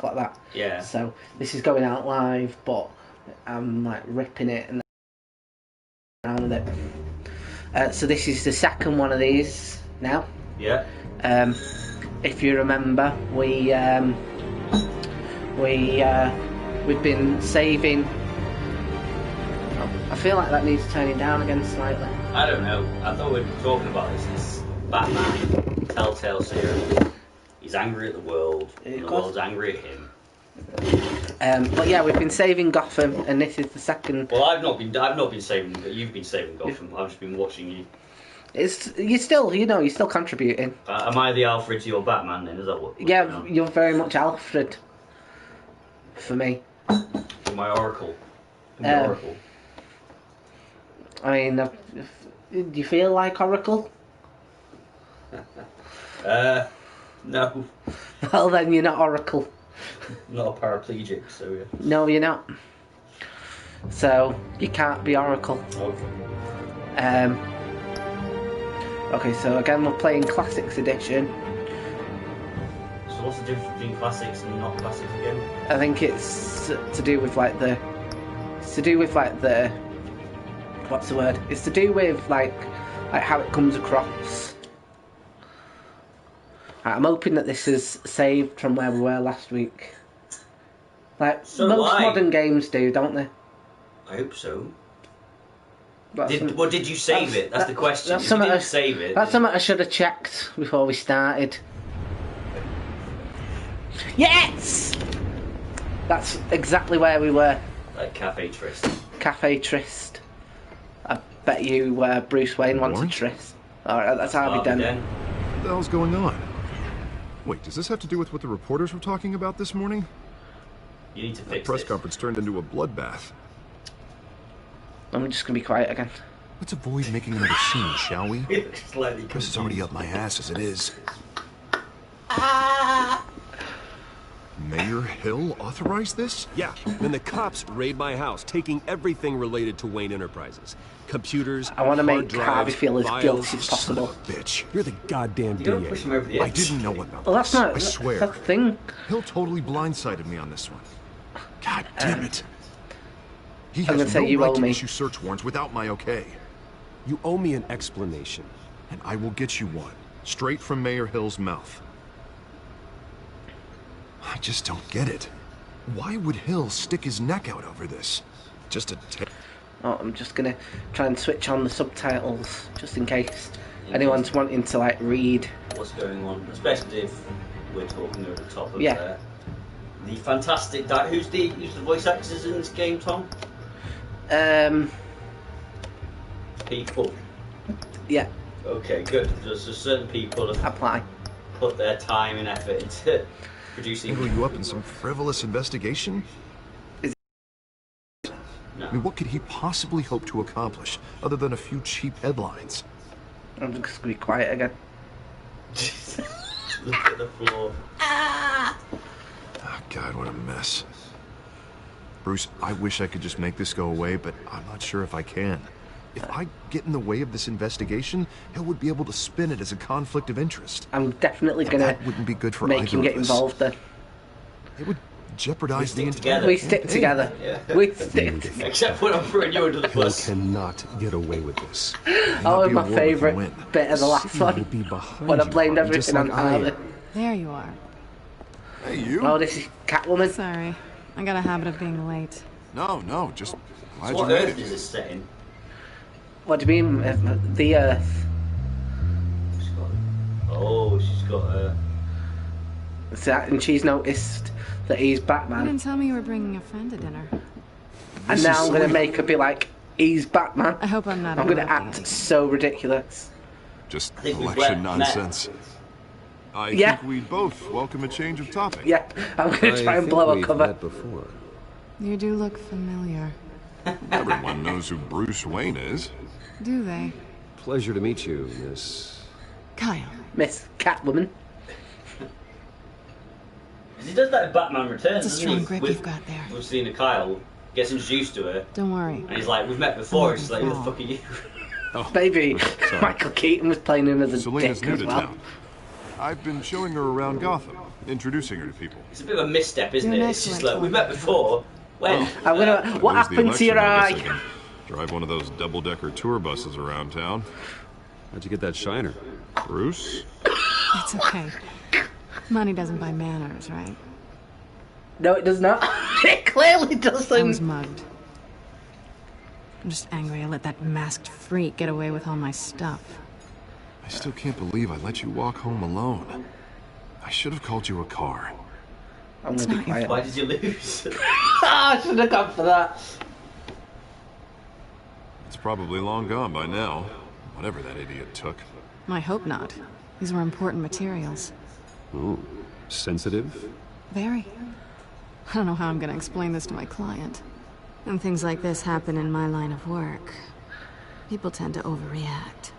like that. Yeah. So this is going out live, but I'm like ripping it and around with it. So this is the second one of these now. Yeah. If you remember, we've been saving. I feel like that needs turning down again slightly. I don't know. I thought we were talking about this. It's Batman Telltale series. He's angry at the world. And the world's angry at him. But yeah, we've been saving Gotham, and this is the second. Well, I've not been saving. You've been saving Gotham. I've just been watching you. You're still contributing. Am I the Alfred to your Batman then? Is that what? Yeah, you're very much Alfred. For me. You're my Oracle. Oracle. I mean, do you feel like Oracle? No. Well, then you're not Oracle. I'm not a paraplegic, so yeah. No, you're not. So you can't be Oracle. Okay. Okay, so again we're playing Classics Edition. So what's the difference between classics and not classics again? I think it's to do with like the. It's to do with like the. What's the word? It's to do with like how it comes across. I'm hoping that this is saved from where we were last week. Like So most modern games do, don't they? I hope so. Did you save it? That's the question. If you didn't save it. That's something I should have checked before we started. Yes! That's exactly where we were. Like Cafe Trist. Cafe Trist. I bet you Bruce Wayne wanted Trist. Alright, that's how we done it. What the hell's going on? Wait, does this have to do with what the reporters were talking about this morning? You need to fix the press this. conference turned into a bloodbath. I'm just gonna be quiet again. Let's avoid making another scene, shall we? Slightly Press is already up my ass as it is. Mayor Hill authorized this? Yeah, then the cops raid my house, taking everything related to Wayne Enterprises. Computers, I want to make drives, Harvey feel as files. guilty as possible. Bitch. You're the goddamn You don't push DA. him over the I edge. didn't know about Well, that's this. not. I swear. That's the thing. Hill totally blindsided me on this one. God damn it. He I'm gonna has say no you right owe to me. issue search warrants without my okay. You owe me an explanation. And I will get you one. Straight from Mayor Hill's mouth. I just don't get it. Why would Hill stick his neck out over this? Just to take... Oh, I'm just gonna try and switch on the subtitles just in case anyone's wanting to like read. What's going on, especially if we're talking over the top of Yeah. The fantastic. Who's the voice actors in this game, Tom? People. Yeah, Okay, good. There's just certain people that apply. put their time and effort into producing. Angle you up in some frivolous investigation? No. I mean, what could he possibly hope to accomplish other than a few cheap headlines? I'm just gonna be quiet again. Look at the floor. Oh, God, what a mess. Bruce, I wish I could just make this go away, but I'm not sure if I can. If I get in the way of this investigation, Hill would be able to spin it as a conflict of interest. I'm definitely And gonna that wouldn't be good for make either him get of us. involved then. It would jeopardize the stick entire together. We stick campaign. together. Yeah. We stick together. Except when I'm throwing you under the Hill bus. cannot get away with this. May not Oh, be a my war we can favourite win. bit of the last City will one. be behind When I you, blamed Harvey, just everything on like I Harvey. am. There you are. Hey, you? Oh, this is Catwoman. Sorry. I got a habit of being late. No, just glad So you what made Earth it. is this set in? What do you mean? The Earth. She's got a. And she's noticed that he's You Batman. didn't tell me you were bringing a friend to dinner. And This now is I'm gonna silly. make her be like, he's Batman. I hope I'm not. I'm gonna interrupting act anything. so ridiculous. Just think we've election met. nonsense. I Yeah. think we'd both welcome a change of topic. Yeah, I'm gonna try and blow a cover. Before. You do look familiar. Everyone knows who Bruce Wayne is. Do they? Pleasure to meet you, Miss. Kyle. Miss Catwoman. He does that in Batman Returns. It's a doesn't he? strong grip With- you've got there. We've seen Kyle gets introduced to her, Don't worry. and he's like, "We've met before." I'm She's like, "Who the looking fuck are you?" Baby, Sorry. Michael Keaton was playing him as a Selena's dick new as to well. town. I've been showing her around Gotham. introducing her to people. It's a bit of a misstep, isn't You're it? an It's just excellent like, we met before. When? I'm gonna. I What lose the happened to your election, I guess I eye? can drive one of those double-decker tour buses around town. How'd you get that shiner? Bruce? It's okay. Money doesn't buy manners, right? No, it does not. It clearly I was doesn't. mugged. I'm just angry I let that masked freak get away with all my stuff. I still can't believe I let you walk home alone. I should have called you a car. I'm It's gonna be not your quiet. Why did you lose? I should have gone for that. It's probably long gone by now. Whatever that idiot took. I hope not. These were important materials. Ooh, sensitive? Very. I don't know how I'm gonna explain this to my client. When things like this happen in my line of work, people tend to overreact.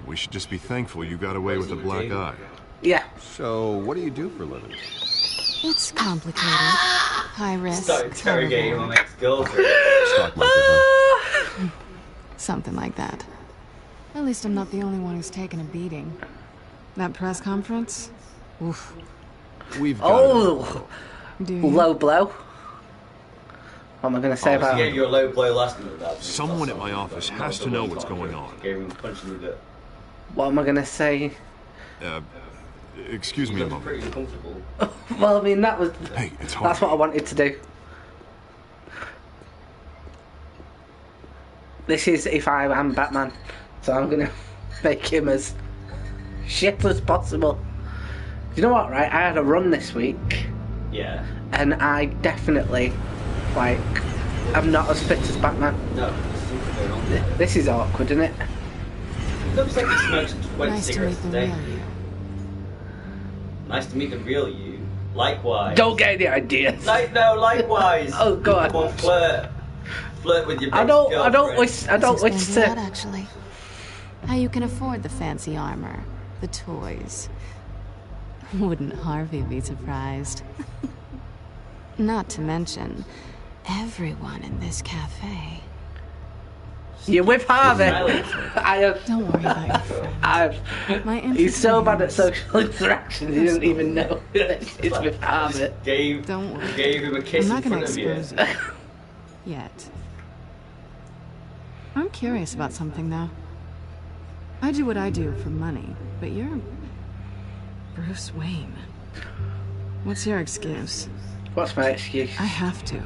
We should just be thankful you got away with a black eye. Yeah. So, what do you do for a living? It's complicated. High risk. Start interrogating my ex-girlfriend. Stock market, huh? Something like that. At least I'm not the only one who's taken a beating. That press conference? Oof. We've got Oh, Do you? low blow. What am I gonna say about? He gave you a low blow last time about Someone at my office has to know what's going on. Gave him a punch in the gut. What am I gonna say? Excuse me He a looked moment. pretty uncomfortable. Well, I mean that was. Hey, it's hard. That's what I wanted to do. This is if I am Batman, so I'm gonna make him as shit as possible. You know what, right? I had a run this week, Yeah. and I definitely, like, I'm not as fit as Batman. No, there's something going on there. This is awkward, isn't it? Looks like he smokes 20 Nice to cigarettes meet a the day. real you. Nice to meet the real you. Likewise. Don't get any ideas. No, likewise. Oh, go on. Come on, flirt. Flirt with your I big don't girlfriend. wish. I don't Let's wish expand to that, to. actually. How you can afford the fancy armor, the toys. Wouldn't Harvey be surprised? Not to mention, everyone in this cafe. You're with Harvey. Silence. I have. Don't worry about your friend. My He's so bad at entertainers. social interactions. He doesn't even know it's with Harvey. Gave Don't worry. gave him a kiss I'm not in gonna front of you. expose you. Yet. I'm curious about something, though. I do what I do for money, but you're Bruce Wayne. What's your excuse? What's my excuse? I have to.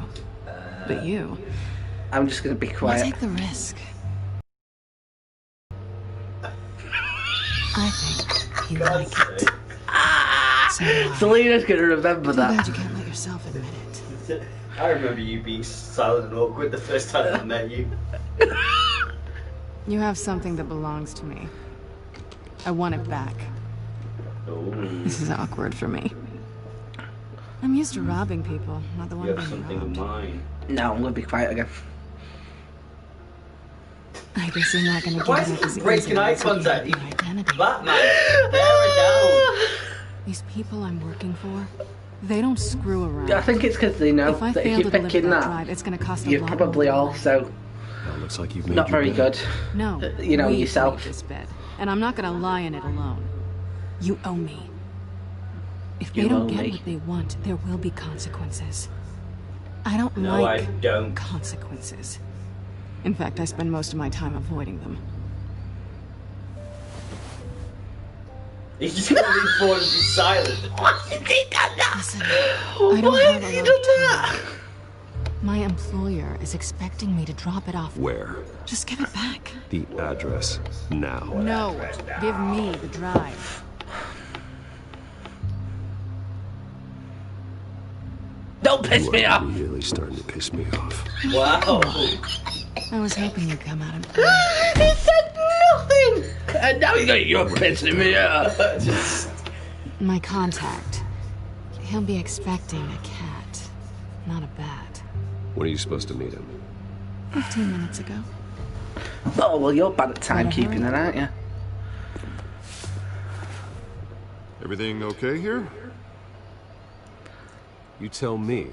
But you, I'm just gonna be why quiet. take the risk? I think you like it. So do I. Selena's gonna remember Too that. bad you can't let yourself admit it. I remember you being silent and awkward the first time I met you. You have something that belongs to me. I want it back. Oh, This is awkward for me. I'm used to robbing people, not the one you have being something of robbed. mine. No, I'm gonna be quiet again. I guess you're not gonna give Why it is up he as breaking easily eye as you gave contact? your identity. Batman, bear it down. These people I'm working for, they don't screw around. I think it's because they know If I that if fail you're to deliver picking that that, drive, it's gonna cost a you're lot probably more. also Well, looks like you've made not your very bed. good. No, you know, we yourself. made this bet, and I'm not gonna lie in it alone. You owe me. If You they don't owe get me. what they want, there will be consequences. I don't No, like I don't. consequences. In fact, I spend most of my time avoiding them. He's just gonna lean forward and be silent. Listen, I don't Why have have a you lot done of time. that? My employer is expecting me to drop it off. Where? Just give it back. The address. Now. No, give me the drive. Don't piss You me are off. really starting to piss me off. Wow. I was hoping you'd come out and play. He said nothing. And now you're pissing me off. My contact. He'll be expecting a cat, not a bat. When are you supposed to meet him? 15 minutes ago. Oh well, you're bad at timekeeping, then, aren't you? Everything okay here? You tell me.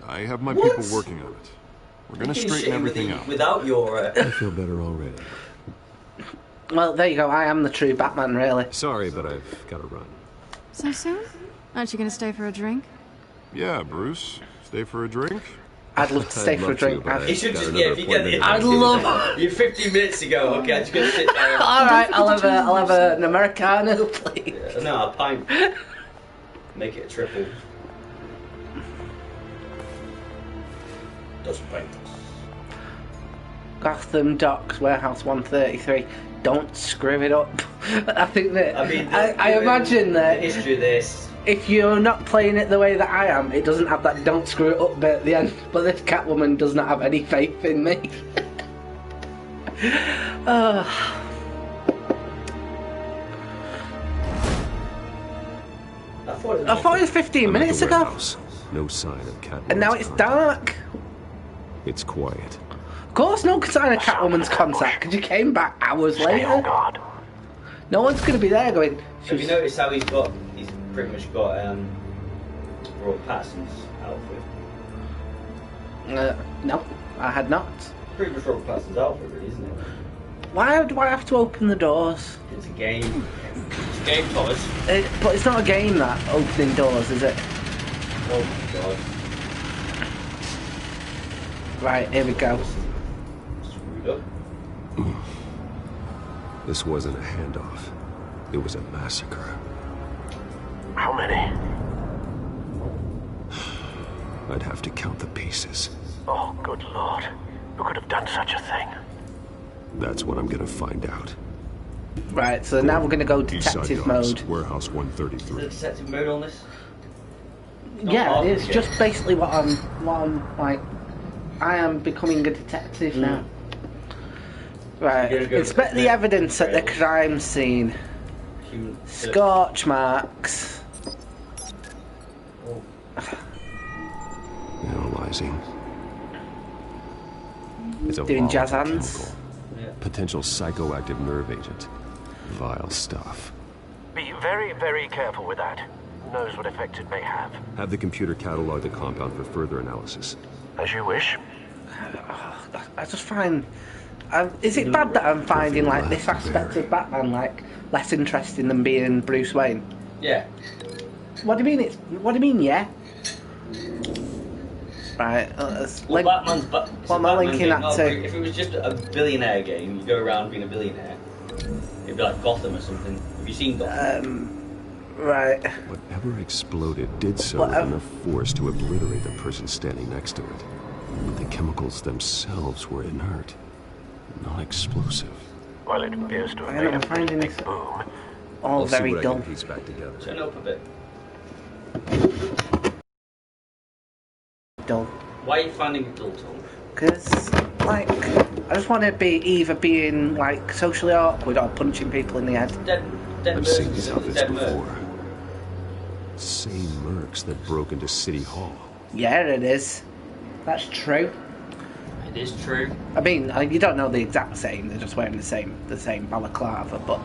I have my What? people working on it. We're gonna You can straighten shit everything with- out. Without your. I feel better already. Well, there you go. I am the true Batman, really. Sorry, but I've got to run. So soon? Aren't you gonna stay for a drink? Yeah, Bruce. Stay for a drink? I'd love to stay I'd for a love drink. to, but He should got just, another if you get the appointment. I'd love- You 15 minutes ago, okay, I'm just gonna sit there. Alright, I'll have an Americano, please. No, a pint. Make it a triple. Dozen pints. Gotham Docks, Warehouse 133. Don't screw it up. I think that... I imagine that... The history of this... If you're not playing it the way that I am, it doesn't have that don't screw it up bit at the end. But this Catwoman does not have any faith in me. I thought it was 15 I'm at minutes the ago. warehouse. No sign of Catwoman's And now it's contact. dark. It's quiet. Of course, no sign of Catwoman's contact, because you came back hours later. No one's going to be there going... Have you noticed how he's pretty much got Robert Pattinson's outfit? No, I had not. Pretty much Robert Pattinson's outfit, really, isn't it? Why do I have to open the doors? It's a game. It's a game, Thomas. But it's not a game, that, opening doors, is it? Oh my god. Right, here we go. Screwed up. This wasn't a handoff. It was a massacre. How many? I'd have to count the pieces. Oh, good lord. Who could have done such a thing? That's what I'm gonna find out. Right, so now we're going to go detective Eastside Docks, mode. Warehouse Is 133. there detective mode on this? Yeah, hard it's to just get. basically what I'm like. I am becoming a detective now. Right, You're gonna go inspect to the the evidence at the trails. crime scene. Human Scorch marks. Oh. Analyzing. It's a Doing jazz volatile hands. chemical. Yeah. Potential psychoactive nerve agent. Vile stuff. Be very, very careful with that. Who knows what effect it may have. Have the computer catalog the compound for further analysis. As you wish. I just find. Is it bad that I'm finding like this aspect of Batman like less interesting than being Bruce Wayne? Yeah. What do you mean? What do you mean? Yeah. Right. Well, Batman's what am I linking that to? If it was just a billionaire game, you go around being a billionaire. It'd be like Gotham or something. Have you seen Gotham? Right. Whatever exploded did so with Whatever. enough force to obliterate the person standing next to it. But the chemicals themselves were inert, not explosive. Well, it appears to have I made am a finding big this boom. all I'll see very what I dull. can piece back together. Turn it up a bit. Dull. Why are you finding it dull, Tom? Because, like, I just want to be either being, like, socially awkward or punching people in the head. Dead I've seen birds, these outfits dead birds. before. Same mercs that broke into City Hall. Yeah, it is. That's true. It is true. I mean, you don't know the exact same. They're just wearing the same balaclava, but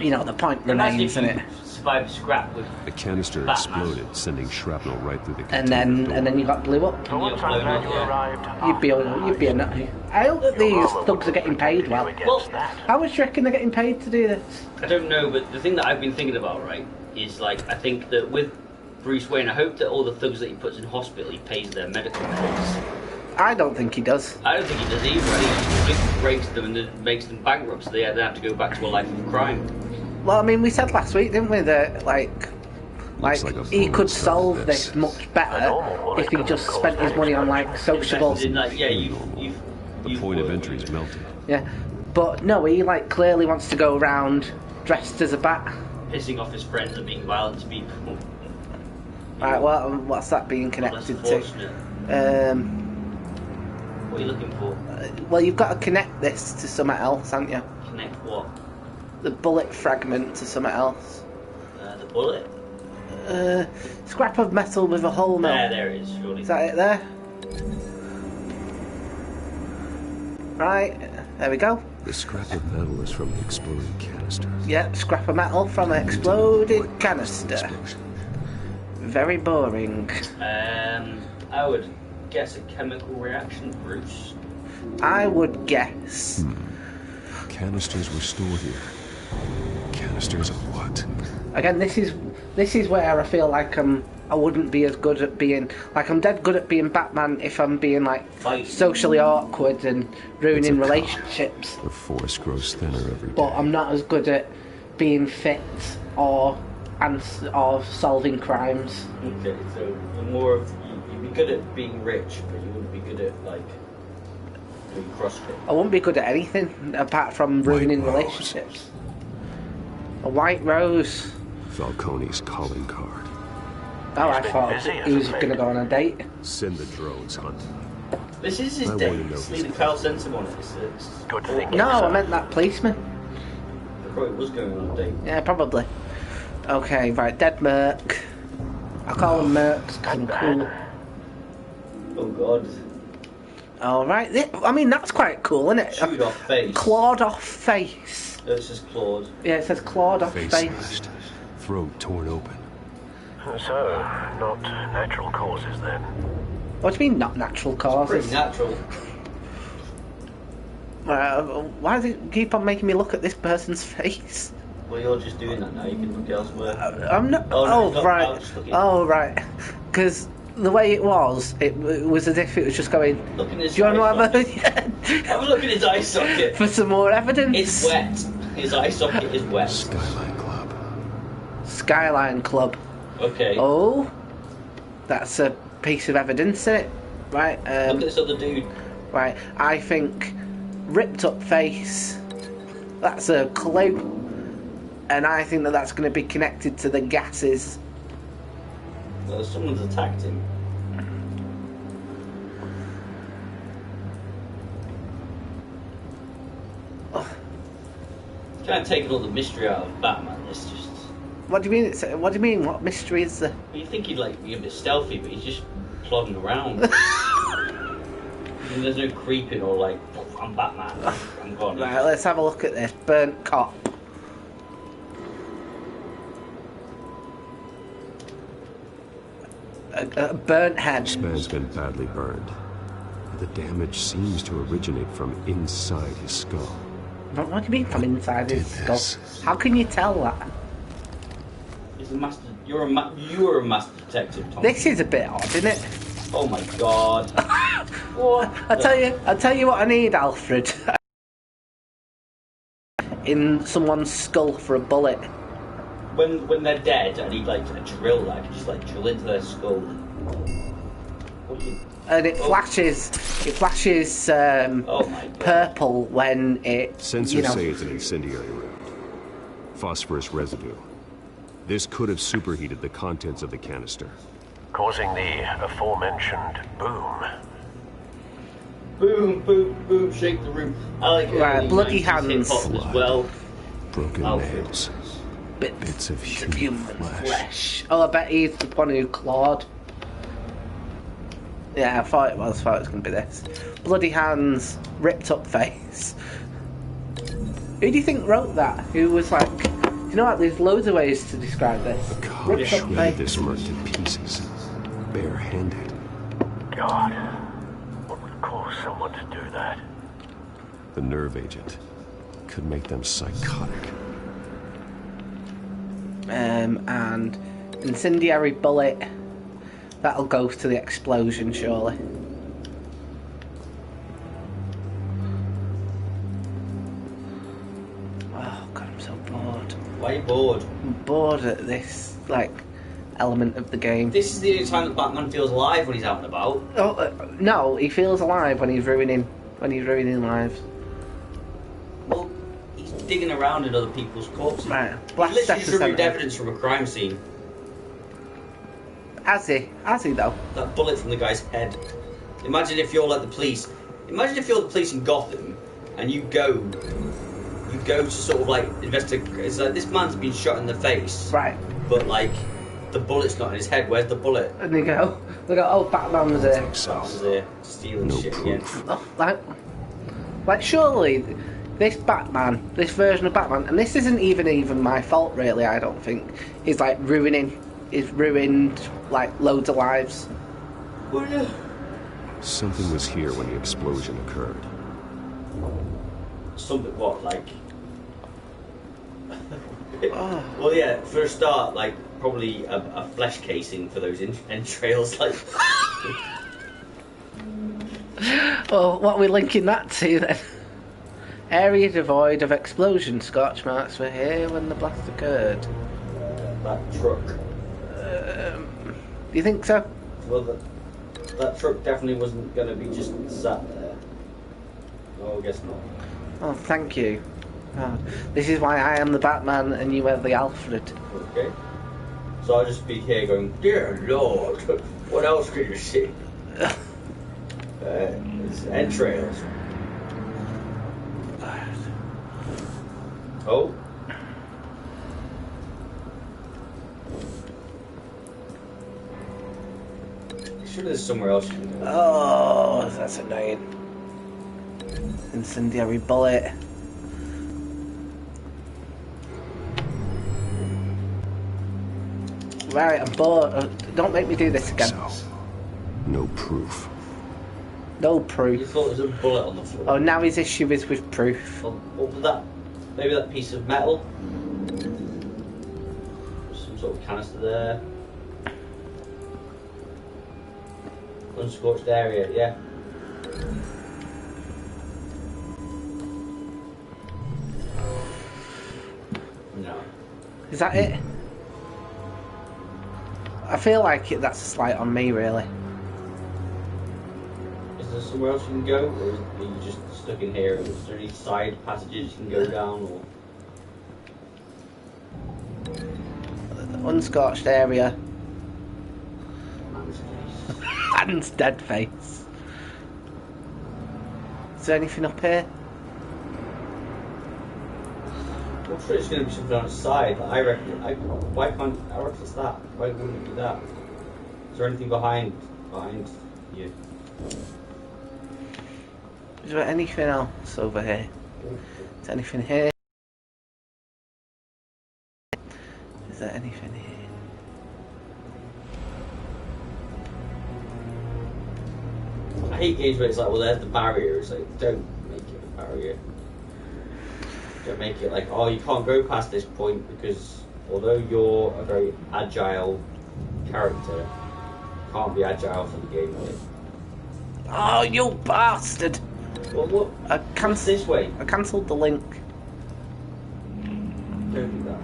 you know the point Imagine remains, if isn't you it? survived a scrap with The canister Batman. exploded, sending shrapnel right through the And container then door. you got blew up. For once, I'm glad you arrived. You'd be a nutty. I hope that these thugs are getting paid well. Well, How much do you reckon they're getting paid to do this? I don't know, but the thing that I've been thinking about, right, is like I think that with Bruce Wayne, I hope that all the thugs that he puts in hospital, he pays their medical bills. I don't think he does. I don't think he does either. I think he just breaks them and then makes them bankrupt, so they have to go back to a life of crime. Well, I mean, we said last week, didn't we, that like Looks like a he bullet could started solve this. this much better if he just spent his money on like sociables. Invested in, like, yeah, The point of entry is melted. Yeah, but no, he like clearly wants to go around dressed as a bat. pissing off his friends and being violent to people. Right, well, what's that being Less connected fortunate. to? What are you looking for? Well, you've got to connect this to something else, haven't you? Connect what? The bullet fragment to something else. The bullet? Scrap of metal with a hole now. There it is, surely. Is that it there? Right, there we go. The scrap of metal is from the exploded canister. Yep, scrap of metal from an exploded canister. Explosion. Very boring. I would guess a chemical reaction, Bruce. I would guess. Canisters were stored here. Canister Canisters of what? Again, this is where I feel like I wouldn't be as good at being like I'm dead good at being Batman if I'm being like socially awkward and ruining relationships. The force grows thinner every day. But I'm not as good at being fit or solving crimes. Okay, so you're more of you'd be good at being rich, but you wouldn't be good at like doing CrossFit. I wouldn't be good at anything apart from ruining relationships. A white rose. Falcone's calling card. Oh, I thought he was going to go on a date. Send the drones hunting. This is his date. Leaving Kyle Sensen on it. It's Good thing. No, I meant that policeman. I probably was going on a date. Yeah, probably. Okay, right, dead Merc. I call him Mercs because I'm cool. Oh god. Alright, I mean, that's quite cool, isn't it? Chewed off face. Clawed off face. No, it says clawed. Yeah, it says clawed off Face face. smashed. Throat torn open. So, not natural causes then. What do you mean, not natural causes? Pretty natural. Why does it keep on making me look at this person's face? Well, you're just doing that now. You can look elsewhere. I'm not. Oh, no, Oh, stop. right. I was just looking. Oh, right. Because the way it was as if it was just going. Look in his Do you want eye to socket. have I was looking at his eye socket. for some more evidence? It's wet. His eye socket is wet. Skyline Club. Skyline Club. Okay. Oh, that's a piece of evidence, isn't it? Right. Look at this other dude. Right. I think ripped up face. That's a clue, and I think that's going to be connected to the gases. Well, someone's attacked him. Kind of taking all the mystery out of Batman. It's just. What do you mean? What do you mean? What mystery is there? You think he'd like be a bit stealthy, but he's just plodding around. And there's no creeping or like, oh, I'm Batman. I'm gone. Right, let's have a look at this. Burnt cop. A burnt head. This man's been badly burned. The damage seems to originate from inside his skull. What do you mean from inside his did skull? this? How can you tell that? He's a master. You're a master detective, Tom. This is a bit odd, isn't it? Oh my god. What? I tell you what I need, Alfred. In someone's skull for a bullet. When they're dead, I need like a drill that I can just like drill into their skull. What you... And it flashes. It flashes Oh my god. purple when it. Sensors say it's an incendiary round. Phosphorus residue. This could have superheated the contents of the canister. Causing the aforementioned boom. Boom, boom, boom, shake the room. I like it. Right, bloody 90s hands. hip-hop as well. Broken Alfred. nails. Bits Bits of of human human flesh. flesh. Oh, I bet he's the one who clawed. Yeah, I thought it was going to be this. Bloody hands, ripped up face. Who do you think wrote that? Who was like, you know what? There's loads of ways to describe this. The car Ripped up shredded face. this merc to pieces. Barehanded. God, what would cause someone to do that? The nerve agent could make them psychotic. And incendiary bullet. That'll go to the explosion, surely. Oh god, I'm so bored. Why are you bored? I'm bored at this like element of the game. This is the only time that Batman feels alive when he's out and about. Oh no, he feels alive when he's ruining lives. Well, he's digging around in other people's corpses. Right, He's blast literally just removed epicenter. evidence from a crime scene. Has he though? That bullet from the guy's head. Imagine if you're like the police. Imagine if you're the police in Gotham and you go to sort of like investigate. It's like this man's been shot in the face, Right. but like the bullet's not in his head. Where's the bullet? And they go, oh, Batman was here. Batman's there stealing No shit again. proof. Oh, like surely this Batman, this version of Batman, and this isn't even my fault really. I don't think is like ruined like loads of lives. Oh, yeah. Something was here when the explosion occurred. Something what like? Well, yeah, for a start, like, probably a flesh casing for those entrails, like... Well, what are we linking that to then? Area devoid of explosion. Scorch marks were here when the blast occurred. That truck. Do you think so? Well, that truck definitely wasn't going to be just sat there. Oh, I guess not. Oh, thank you. Oh, this is why I am the Batman and you are the Alfred. Okay. So I'll just be here going, dear Lord, what else could you see? It's entrails. Oh. Sure there's somewhere else you can go. Oh, that's annoying. Incendiary bullet. Right, I'm bored. Don't make me do this again. So, no proof. No You proof. thought there was a bullet on the floor. Oh, now his issue is with proof. Well, what was that? Maybe that piece of metal? Some sort of canister there. Unscorched area, yeah. No. Is that it? I feel like that's a slight on me, really. Is there somewhere else you can go? Or are you just stuck in here? Is there any side passages you can go down? Or Unscorched area. man's face? Man's dead face. Is there anything up here? I'm sure it's going to be something on its side. I reckon. Why can't? I reckon it's that. Why wouldn't it be that? Is there anything behind you? Is there anything else over here? Is there anything here? Is there anything here? I hate games where it's like, well, there's the barrier. It's like, don't make it a barrier. Don't make it like, oh, you can't go past this point because although you're a very agile character, you can't be agile for the game. Right? Oh, you bastard! Well, what? I What's cancelled. this way? I cancelled the link. Don't do that.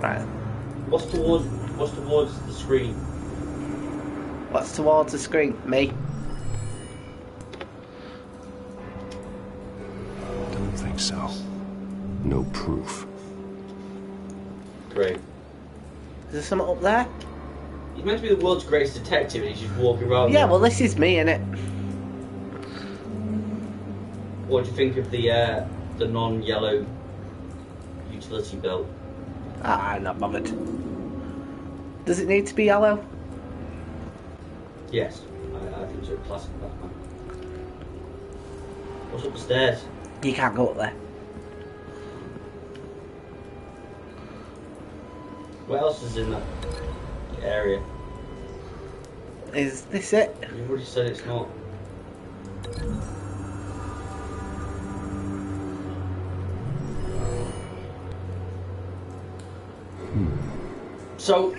Right. What's towards the screen? What's towards the screen? Me. Don't think so. No proof. Great. Is there something up there? He's meant to be the world's greatest detective, and he's just walking around. Yeah, there. well, this is me, innit? What do you think of the non-yellow utility belt? Ah, I'm not bothered. Does it need to be yellow? Yes, I think so. Classic Batman. What's up the stairs? You can't go up there. What else is in that area? Is this it? You've already said it's not. So,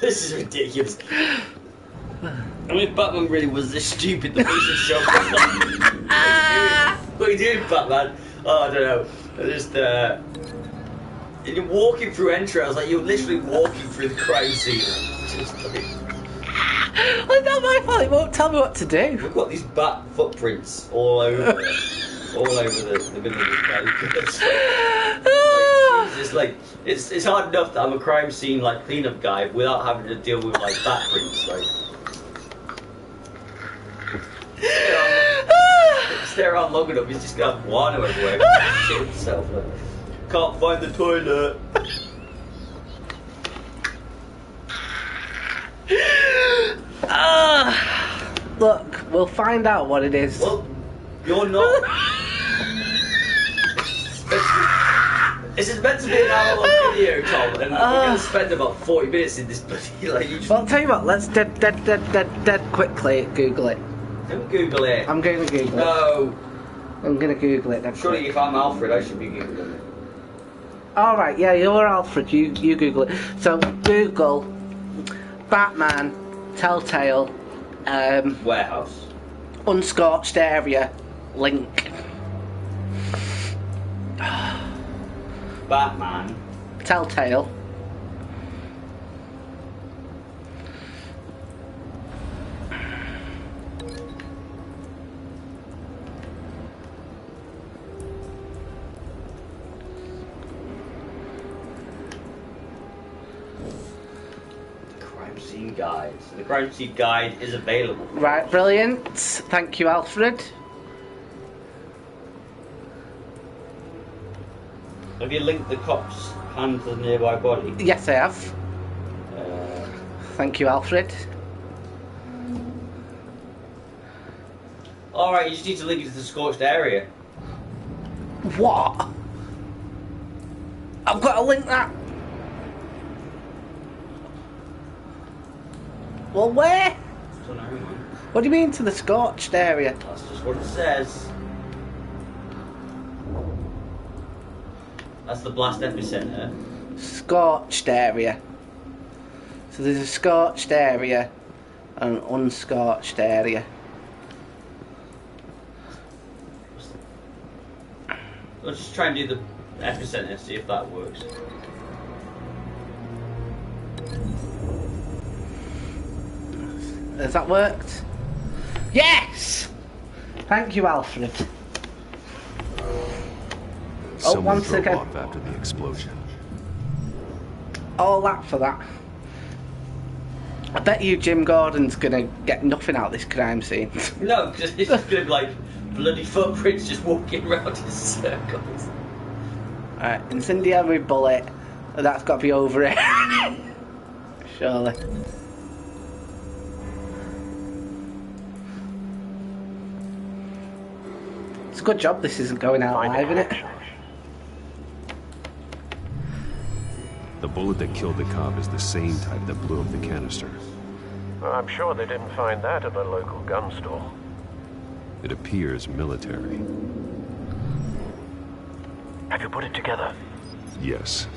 this is ridiculous. I mean, if Batman really was this stupid, the police would show up. What are you doing, Batman? Oh, I don't know. I just, and you're walking through entrails, like you're literally walking through the crime scene. Just like, Well, it's not my fault. It won't tell me what to do. we've got these bat footprints all over the middle of this place. It's like it's hard enough that I'm a crime scene like cleanup guy without having to deal with like bat prints. Like, stay around long enough, he's just gonna have guano everywhere. Shit himself. Like, can't find the toilet. Look, we'll find out what it is. Well, you're not. This is meant to be an hour-long video, Tom, and we're going to spend about 40 minutes in this bloody, like, you just... Well, I'll tell you what, let's dead quickly Google it. Don't Google it. I'm going to Google it. No. I'm going to Google it. Dead Surely quick. if I'm Alfred, I should be Googling it. All right, yeah, you're Alfred. You Google it. So Google Batman, Telltale, Warehouse. unscorched area, link. Batman. Telltale. Crime scene guide. So the crime scene guide is available. Right, brilliant. Thank you, Alfred. Have you linked the cop's hand to the nearby body? Yes, I have. Thank you, Alfred. Alright, you just need to link it to the scorched area. What? I've got to link that. Well, where? I don't know, man. What do you mean to the scorched area? That's just what it says. That's the blast epicenter. Scorched area. So there's a scorched area and an unscorched area. Let's just try and do the epicenter, see if that works. Has that worked? Yes! Thank you, Alfred. Someone once drove again. off after the explosion. All that for that. I bet you Jim Gordon's gonna get nothing out of this crime scene. No, because it's just gonna be like bloody footprints just walking around in circles. Alright, incendiary bullet. That's got to be over it. Surely. It's a good job this isn't going out live, isn't it? The bullet that killed the cop is the same type that blew up the canister. I'm sure they didn't find that at a local gun store. It appears military. Have you put it together? Yes.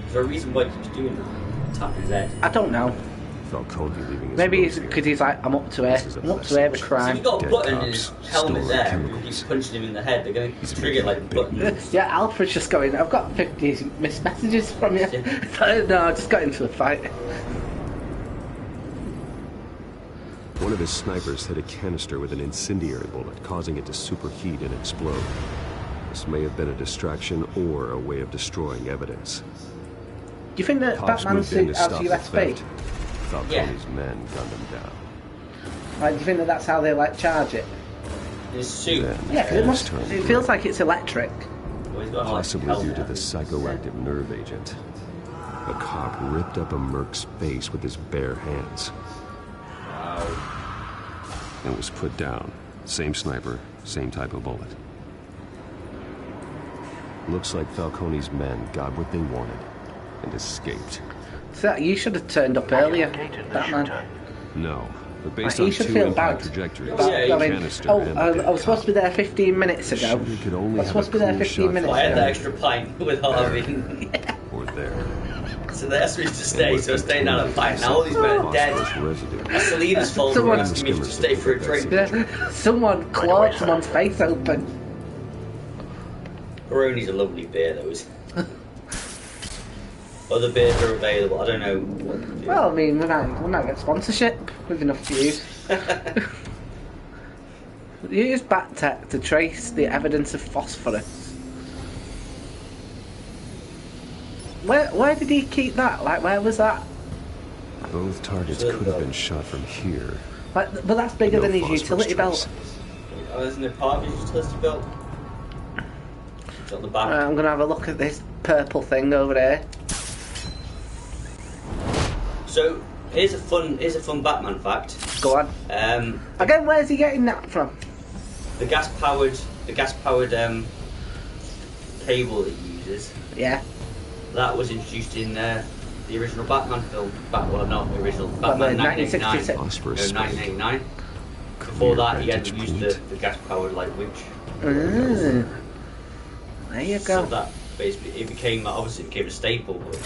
Is there a reason why he keeps doing that? Tapping his head. I don't know. Falcone leaving his Maybe rope it's here. because he's like, I'm up to it. I'm up to every So crime. he's got a Dead button in cops, his helmet stolen there. He chemicals. keeps punching him in the head. They're going He's to trigger like making buttons. Yeah, Alfred's just going, I've got 50 missed messages from you. No, I just got into a fight. One of his snipers hit a canister with an incendiary bullet, causing it to superheat and explode. This may have been a distraction or a way of destroying evidence. Do you think that Cops Batman moved in suit to has stop the USB? theft. Falcone's men gunned him down. Like, do you think that that's how they like charge it? His suit. Then Yeah, 'cause it things must. turned It gray. feels like it's electric. Well, he's got, like, Possibly due to helmet. the psychoactive nerve agent. A cop ripped up a merc's face with his bare hands Wow. and was put down. Same sniper, same type of bullet. Looks like Falcone's men got what they wanted and escaped. So you should have turned up earlier, Located the Batman. shooter. No, but based Like, on he should two feel impact bad. trajectories, Oh, yeah, the I mean, canister oh, and the I dead was supposed to be cop, there 15 minutes ago. shooter could only I was have supposed a to be there clear 15 shot minutes Well, I had ago. that extra pint with Harvey. or there. So they asked me to stay, so I stayed down at pint. Now all these men are dead. Phosphorus residue. That's Selena's fault for Someone- asking me to stay for a drink. Yeah, someone clawed someone's face open. Peroni's a lovely beer, though. Other beers are available. I don't know. What Well, I mean, we might get sponsorship with enough views. Use Bat-Tech to trace the evidence of phosphorus. Where did he keep that? Like, where was that? Both targets could have been shot from here. Like, but that's bigger No than his phosphorus utility trace. belt. Oh, isn't it part of his utility belt? It's on the back. I'm gonna have a look at this purple thing over there. So here's a fun Batman fact. Go on. Again, where's he getting that from? The gas powered cable that he uses. Yeah. That was introduced in the original Batman film. Well, not the original Batman, 1966. 1989. Phosphorus No, spike. 1989. Before that, he had vantage used point. the gas powered like winch. Mm. There you So go. that but it became obviously it became a staple. But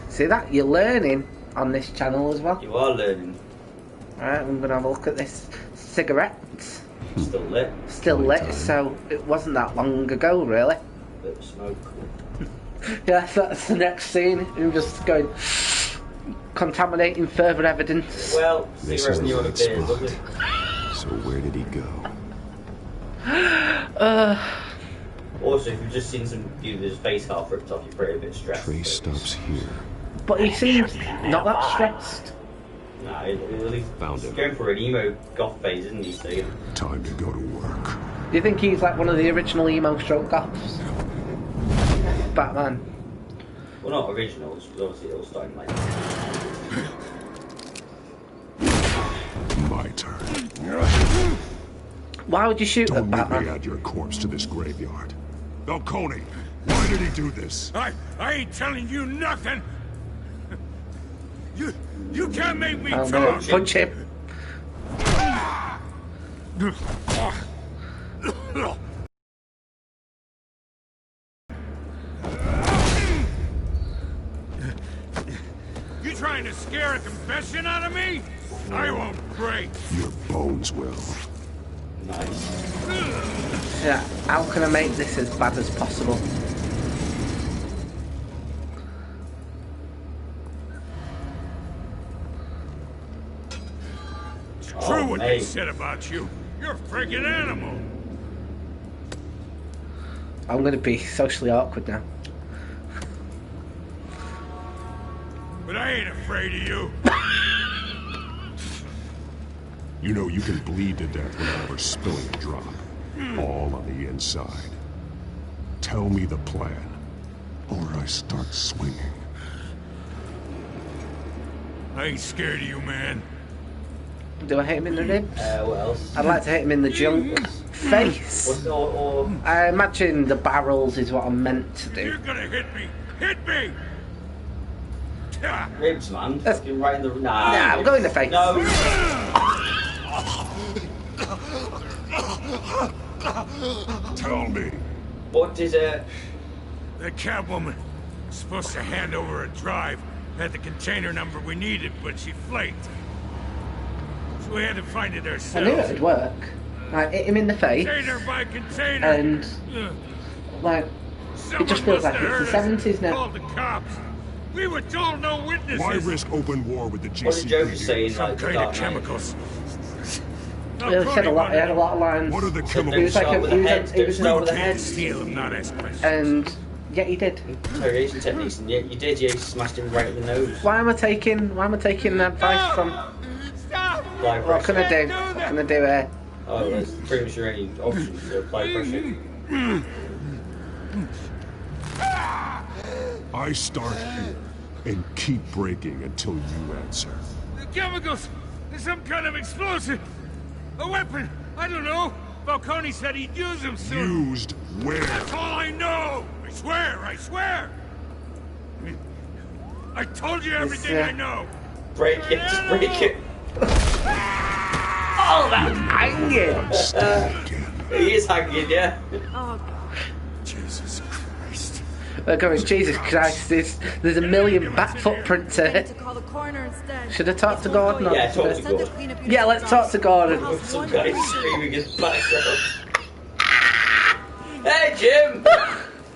See that? You're learning on this channel as well. you are learning. Right, I'm gonna have a look at this cigarette. Still lit. Still lit, so it wasn't that long ago, really. Bit of smoke. Yeah, that's the next scene. Him just going contaminating further evidence. Well, This cigarette is when the you're on a right beer, spot. lovely. So where did he go? Also, if you've just seen some dude with his face half ripped off, you're probably a bit stressed. Trace stops here. But he seems not that stressed. Nah, he's Found him. going for an emo goth phase, isn't he? So, Time to go to work. Do you think he's like one of the original emo stroke goths? Batman. well, not originals, because obviously it all started like. My turn. Why would you shoot Don't at make me Batman? add your corpse to this graveyard. Falcone, why did he do this? I ain't telling you nothing. You can't make me I'm talk. gonna punch him. You trying to scare a confession out of me? I won't break. Your bones will. Nice. Yeah, how can I make this as bad as possible? It's true what they mate. said about you. You're a friggin' animal. I'm gonna be socially awkward now. But I ain't afraid of you. You know you can bleed to death without ever spilling a drop. All on the inside. Tell me the plan, or I start swinging. I ain't scared of you, man. Do I hit him in the ribs? What else? I'd like to hit him in the junk face. What's or I imagine the barrels is what I'm meant to do. You're gonna hit me. Hit me. ribs, man? Fucking right in the nah. Nah, I'm going in the face. No. Tell me. What did The Catwoman was supposed to hand over a drive. Had the container number we needed, but she flaked. So we had to find it I ourselves. knew it would work. Like, hit him in the face, Container by container. and Ugh. like, Someone just feels must like have it's the heard us 70s now. Called the cops. We were told no witnesses. Why risk open war with the what did Joker GCPD? say in Some like the kind Dark of Knight? chemicals. he said a lot. He had a lot of lines. What are the Said chemicals? He was like start a, with he the was, head, he was start with the Can't head. steal them, not ask questions. and yeah, he did. Interrogation techniques, and yeah, you did. Yeah, you smashed him right in the nose. Why am I taking advice from? Apply What can I pressure. do? What can I do here? Oh, there's pretty much your only option to apply pressure. I start here and keep breaking until you answer. The chemicals! There's some kind of explosive! A weapon! I don't know! Falcone said he'd use them soon! Used where? That's all I know! I swear! I swear! I told you everything I know! Break it, just break it. Oh, that's hanging. He is hanging, yeah. Jesus Christ. They're going, Jesus Christ, there's a million bat footprints here. To call the coroner instead. Should I talk to Gordon? Or Yeah, talk to should I- Gordon. Clean up your Yeah, let's talk to Gordon. Some guy screaming his background. Hey, Jim!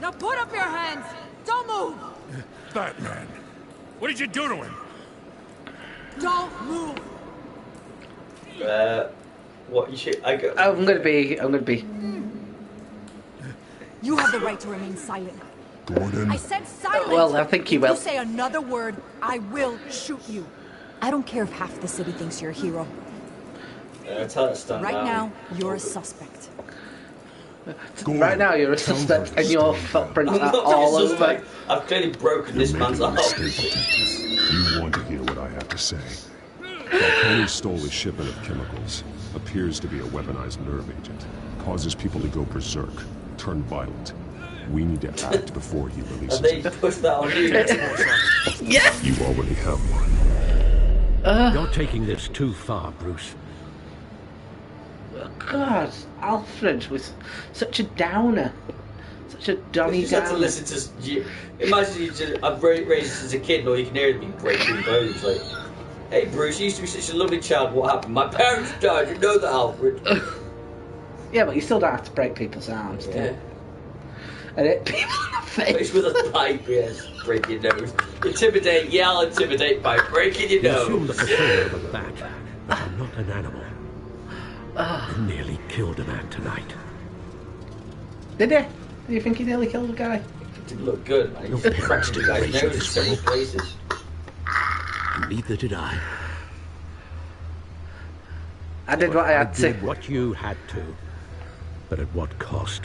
Now put up your hands. Don't move. Batman! What did you do to him? Don't move. What you should? I go. I'm gonna be. You have the right to remain silent. Gordon. I said silent. Well, I think he If will. you say another word, I will shoot you. I don't care if half the city thinks you're a hero. Tell it to stand Right down. now, you're a suspect. Gordon, Right now, you're a tell suspect, her and to your stop. footprints I'm are not all a over. suspect. I've clearly broken this You're man's making a heart. mistake. You want to hear what I have to say. Falcone stole a shipment of chemicals. Appears to be a weaponized nerve agent. Causes people to go berserk, turn violent. We need to act before he And releases they it. pushed that on you. Yes. You already have one. You're taking this too far, Bruce. God, Alfred was such a downer. Such a You Donny just have to down. listen to. Imagine you just. I've raised this as a kid, and all you can hear them breaking bones. Like, hey, Bruce, you used to be such a lovely child. What happened? My parents died. You know that, Alfred. Yeah, but you still don't have to break people's arms, do Yeah. you? And hit people in the Face face. with a pipe, yes. Break your nose. Intimidate, yeah, I'll intimidate by breaking your You assume the nose. persona of a bat, but I'm not an animal. You nearly killed a man tonight. Did he? Do you think he nearly killed a guy? It didn't look good, man. Your He parents cracked the didn't guy's raise you nose in this several way. places. And neither did I. I did what I had to. did what you had to, but at what cost?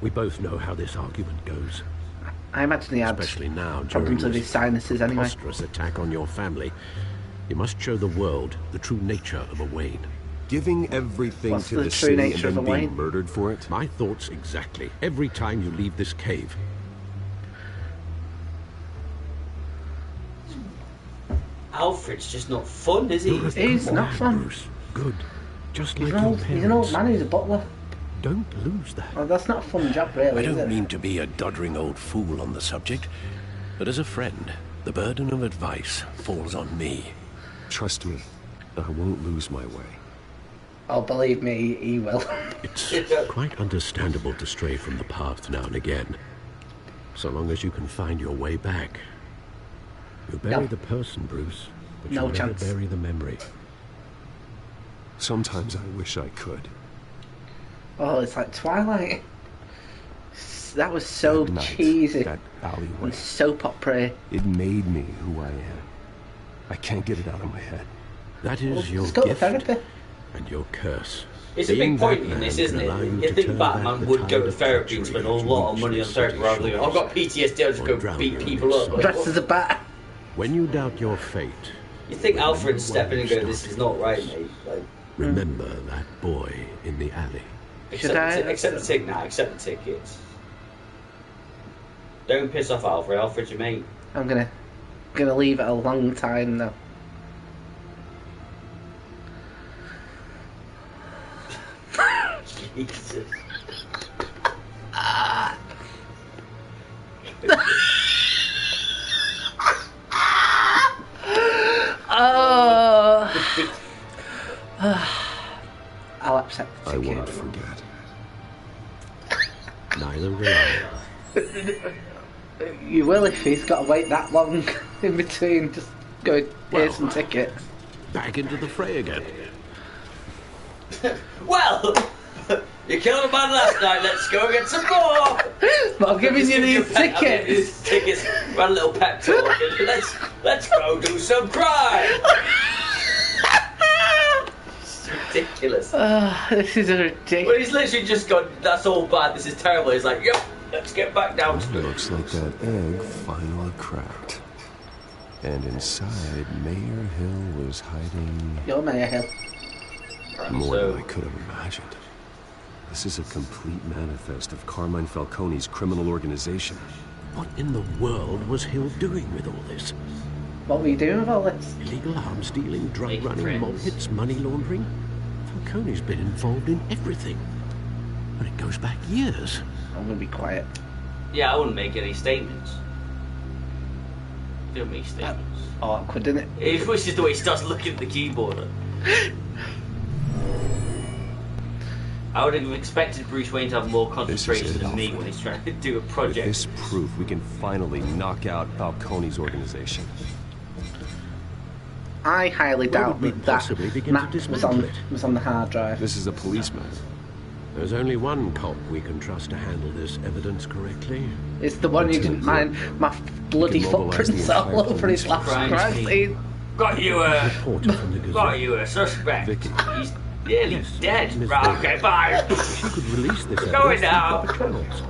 We both know how this argument goes, I imagine he had especially now during problems with his this sinuses anyway. preposterous attack on your family. You must show the world the true nature of a Wayne. Giving everything What's to the the true city nature and of then a being Wayne? murdered for it? My thoughts exactly. Every time you leave this cave. Alfred's just not fun, is he? You're a He's good not man, fun. Bruce. Good. Just He's like an, your he's an old parents. man who's a butler. Don't lose that. Well, that's not a fun job, really, I is don't it? mean to be a doddering old fool on the subject, but as a friend, the burden of advice falls on me. Trust me, I won't lose my way. Oh, believe me, he will. It's quite understandable to stray from the path now and again, so long as you can find your way back. You bury No. the person, Bruce, but No you'll never chance. bury the memory. Sometimes I wish I could. Oh, it's like Twilight. That was so That night, cheesy that alleyway, and soap opera. it made me who I am. I can't get it out of my head. That is your Let's go to gift therapy. and your curse. It's a Being big point that in this, man isn't can allow it? you You to think turn back Batman the would tide go to of therapy and treachery spend a and lot of money on weakness therapy that rather than he go, I've got shows. PTSD, I'll just Or go drown beat you in people its up. Dressed as a bat. When you doubt your fate, You think Remember Alfred'd step in and go, why you this is not right, mate. Like, remember that boy in the alley. accept the ticket now, accept the tickets. Don't piss off Alfred, Alfred's your mate. I'm gonna leave it a long time though. Jesus. Oh. I'll accept the I ticket. won't forget. Neither will I. You will if he's got to wait that long in between. Just go, here's some tickets. Back into the fray again. Well, you killed a man last night, let's go get some more! But I'm giving you these tickets. These tickets, run a little pep talk, and let's go do some crime! It's ridiculous. This is a Well, ridiculous. he's literally just gone, that's all bad, this is terrible. He's like, yep, let's get back down to it. Looks like that egg finally cracked. And inside, Mayor Hill was hiding You're Mayor Hill. more So- than I could have imagined. This is a complete manifest of Carmine Falcone's criminal organization. What in the world was Hill doing with all this? What were you doing with all this? Illegal arms dealing, drug Making running, mob friends. hits, money laundering? Falcone's been involved in everything. But it goes back years. I'm gonna be quiet. Yeah, I wouldn't make any statements. Don't make statements. Awkward, isn't it? It was just the way he starts looking at the keyboard. I would have expected Bruce Wayne to have more concentration it, than me Alfred. when he's trying to do a With project. this proof, we can finally knock out Falcone's organization. I highly Where doubt would we that possibly begin to map was dismantle on it? the hard drive. This is a policeman. There's only one cop we can trust to handle this evidence correctly. It's the one who didn't mind my bloody You can mobilize footprints the all entire over his police last crime crime scene. scene. Got you a Reporter from the Gazette. suspect. Vicky. He's nearly Yes, dead. Miss Right, Vicky. okay, bye. She could release this Going evidence through now. proper channels.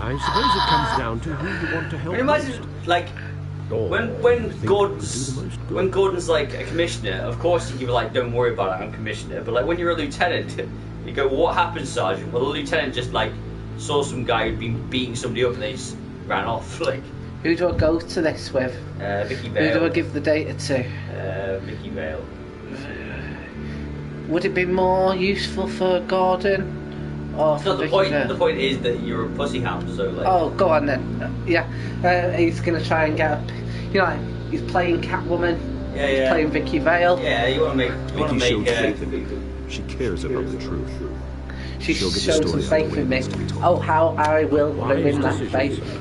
I suppose it comes down to who you want to help Imagine, most. like, Or when who you think Gordon's would do the most good. when Gordon's like a commissioner, of course you can be like, don't worry about it, I'm commissioner. But like when you're a lieutenant, you go, well, what happened, Sergeant? Well, the lieutenant just like saw some guy who'd been beating somebody up and they just ran off. Like Who do I go to this with? Vicky Who do I Vale. give the data to? Vicky Vale. Would it be more useful for Gordon Or It's not the Vicky point. Vale. The point is that you're a pussy hound, so like. Oh, go on then. He's gonna try and get. Like he's playing Catwoman. Yeah, He's yeah. playing Vicky Vale. Yeah, you want to make. You want to Vicky make. showed faith in me. She cares about the truth. She She'll get the showed some story out faith the in way me. it needs to be told. Oh, how I will Wise ruin that decision, faith. sir.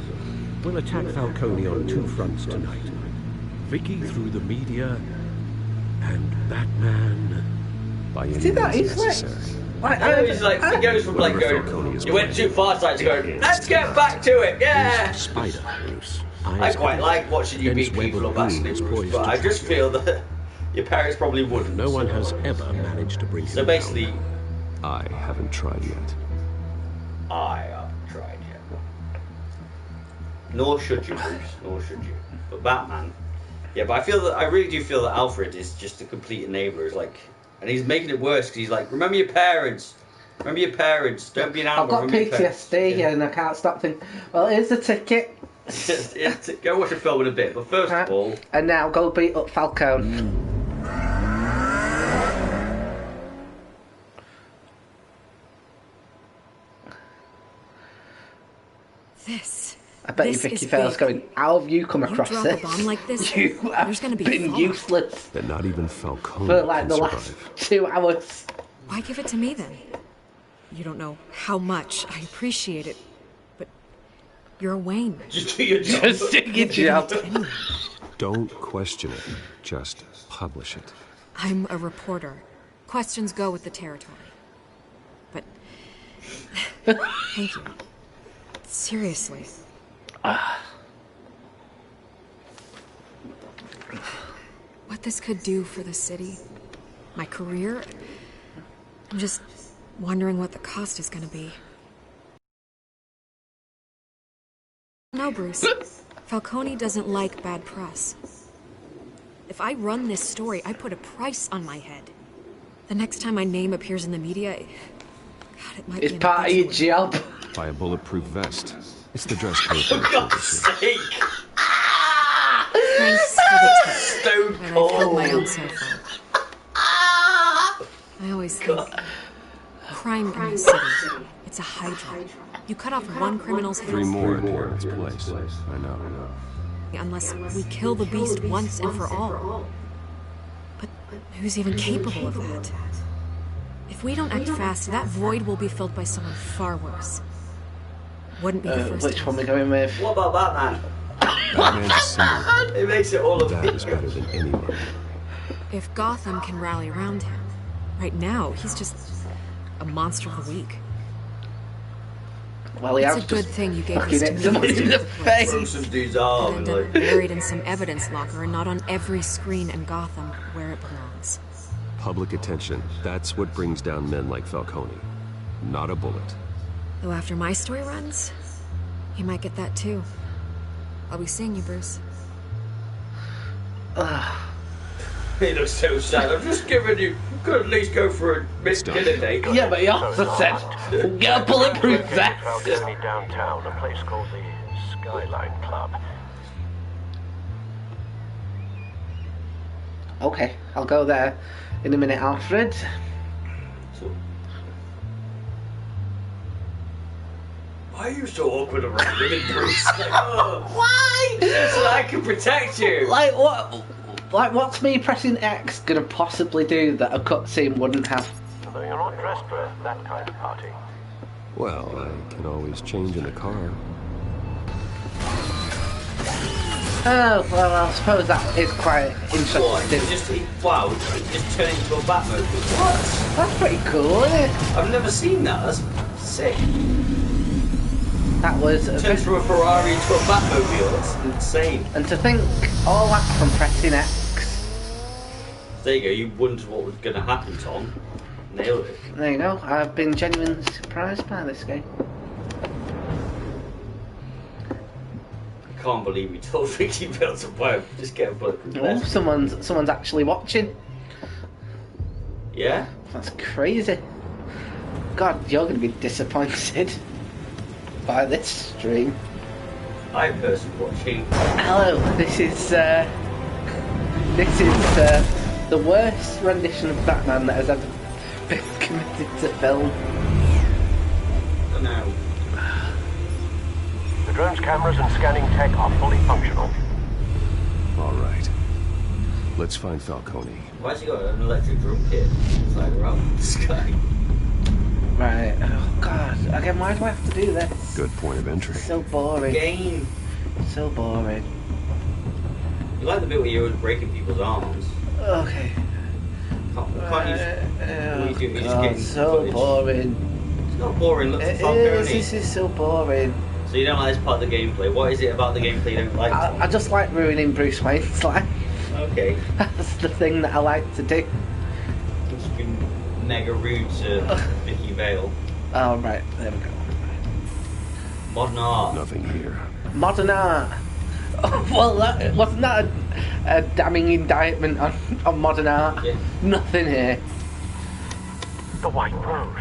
We'll attack Falcone on 2 fronts tonight. Vicky through the media, and Batman. By any See that? means He's necessary. like. I know he's like he goes from like Whatever Falcone going. is You went playing, too far, side to go. it's Let's get back to it. Yeah. Is Spider, Bruce. I quite like watching you beat people up actually, Bruce, but I just feel that your parents probably wouldn't. No one has ever managed to bring him So basically, down. I haven't tried yet. I haven't tried yet. Nor should you, Bruce. Nor should you. But Batman, yeah. But I really do feel that Alfred is just a complete enabler. He's like, and he's making it worse because he's like, remember your parents. Remember your parents. Don't be an animal. I've got PTSD and I can't stop thinking. Well, here's the ticket. Go watch a film in a bit. But first of all, and now go beat up Falcone. This. I bet you This Vicky is Vale's big. going, how have you come You across drop this? a bomb like this, You have there's gonna be been fallout. useless That not even Falcone for like can the survive. last 2 hours. Why give it to me then? You don't know how much I appreciate it, but you're a Wayne. just do your job. Just do your job. Anyway, Don't question it. Just publish it. I'm a reporter. Questions go with the territory. But thank you. Seriously. What this could do for the city, my career, I'm just wondering what the cost is gonna be. No, Bruce. Falcone doesn't like bad press. If I run this story, I put a price on my head. The next time my name appears in the media, God, it might It's be an part of your obituary. job. Buy a bulletproof vest. It's the dress code for For the God's shooting. sake! Thanks for the tip. Stone And I killed my cold. own cell phone. I always think crime in the city, it's a hydra. You cut off one criminal's head, 3 more appear in its place. I know. unless we kill the beast once and for all. But who's even capable of that? If we don't act fast, that void will be filled by someone far worse. Wouldn't be the first Which time. one we going with? What about Batman? Batman's a symbol. It makes it all of That is better than anyone. If Gotham can rally around him, right now he's just a monster of the week. Well, he It's has a good just thing you gave fucking this hit to somebody me. in the face. Through some dude's arm And and end up like. buried in some evidence locker and not on every screen in Gotham where it belongs. Public attention. That's what brings down men like Falcone. Not a bullet. Though after my story runs, he might get that too. I'll be seeing you, Bruce. He looks so sad. I'm just giving you. Could at least go for a dinner date. Yeah, but he also said, get a bulletproof Located vest. Falcone downtown, a place called the Skyline Club. Okay, I'll go there in a minute, Alfred. Why are you so awkward around me, Bruce? Like, oh, Why? so that I can protect you. Like what? Like what's me pressing X gonna possibly do that a cutscene wouldn't have? Although you're not dressed for that kind of party. Well, I can always change in the car. Oh well, I suppose that is quite What? interesting. Wow, just turn into a Batmobile. What? That's pretty cool, isn't it? I've never seen that. That's sick. That was. Turns from a Ferrari into a Batmobile. That's insane. And to think all that from pressing X. There you go. You wondered what was going to happen, Tom. Nailed it. There you go. I've been genuinely surprised by this game. I can't believe we told Vicky Vale to buy. Just get a bulletproof Oh, vest. someone's actually watching. Yeah. That's crazy. God, you're going to be disappointed by this stream. I personally watching. Hello, this is the worst rendition of Batman that has ever been committed to film. for now. The drone's cameras and scanning tech are fully functional. All right. Let's find Falcone. Why has he got an electric drum kit inside around the sky? Right. Oh God. Again, why do I have to do this? Good point of entry. So boring. Game. So boring. You like the bit where you're breaking people's arms. Okay. Can't you? What are you doing? You're just God, getting so footage. boring. It's not boring. Look for It is. Falcone. This is so boring. So you don't like this part of the gameplay. What is it about the gameplay you don't like? I just like ruining Bruce Wayne's life. Okay. That's the thing that I like to do. It's been mega rude to Vicky Vale. Oh right, there we go. Modern art. Nothing here. Modern art. Oh, well, wasn't that a damning indictment on modern art? Yeah. Nothing here. The white rose.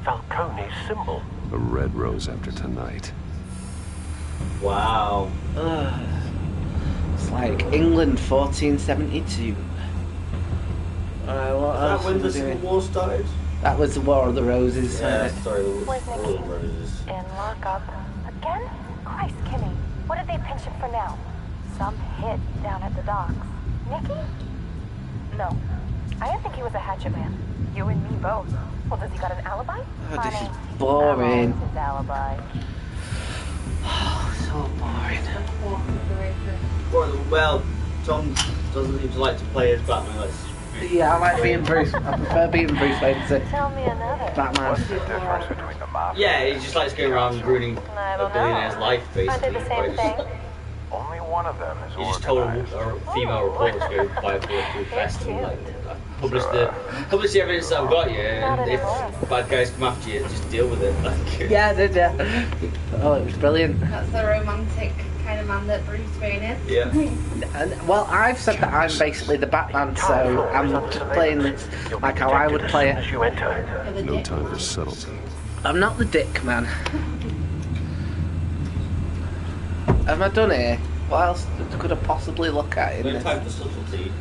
Falcone's symbol. A red rose after tonight. Wow. Ugh. It's like England 1472. Alright, what Is that else when are the we Civil doing? War started? That was the War of the Roses. Yeah, sorry, Was War of the Nikki Roses. in lockup again? Christ, Kimmy, what did they pinch him for now? Some hit down at the docks. Nikki? No, I didn't think he was a hatchet man. You and me both. Well, does he got an alibi? Oh, this Funny. is boring. I'm always his alibi. So boring. Well, Tom doesn't seem to like to play as Batman. Yeah, I like being Bruce. I prefer being Bruce Wayne to Tell me another. Batman. What's the difference between the mafia? Yeah, he just likes going around ruining I a don't billionaire's know. life, basically. Aren't they the same by just- thing? Only one of them is He just told organized. a female reporter to go buy a bulletproof vest and like publish the evidence that I've got you, and if bad guys come after you, just deal with it. Like, Yeah, did ya? Oh, it was brilliant. That's the romantic kind of man that Bruce Wayne is. Yeah. And, well, I've said that I'm basically the Batman, so I'm just playing this like how I would play As it. you enter. You're the No dick. time for subtlety. I'm not the dick man. Have I done it? What else could I possibly look at in No this? time for subtlety.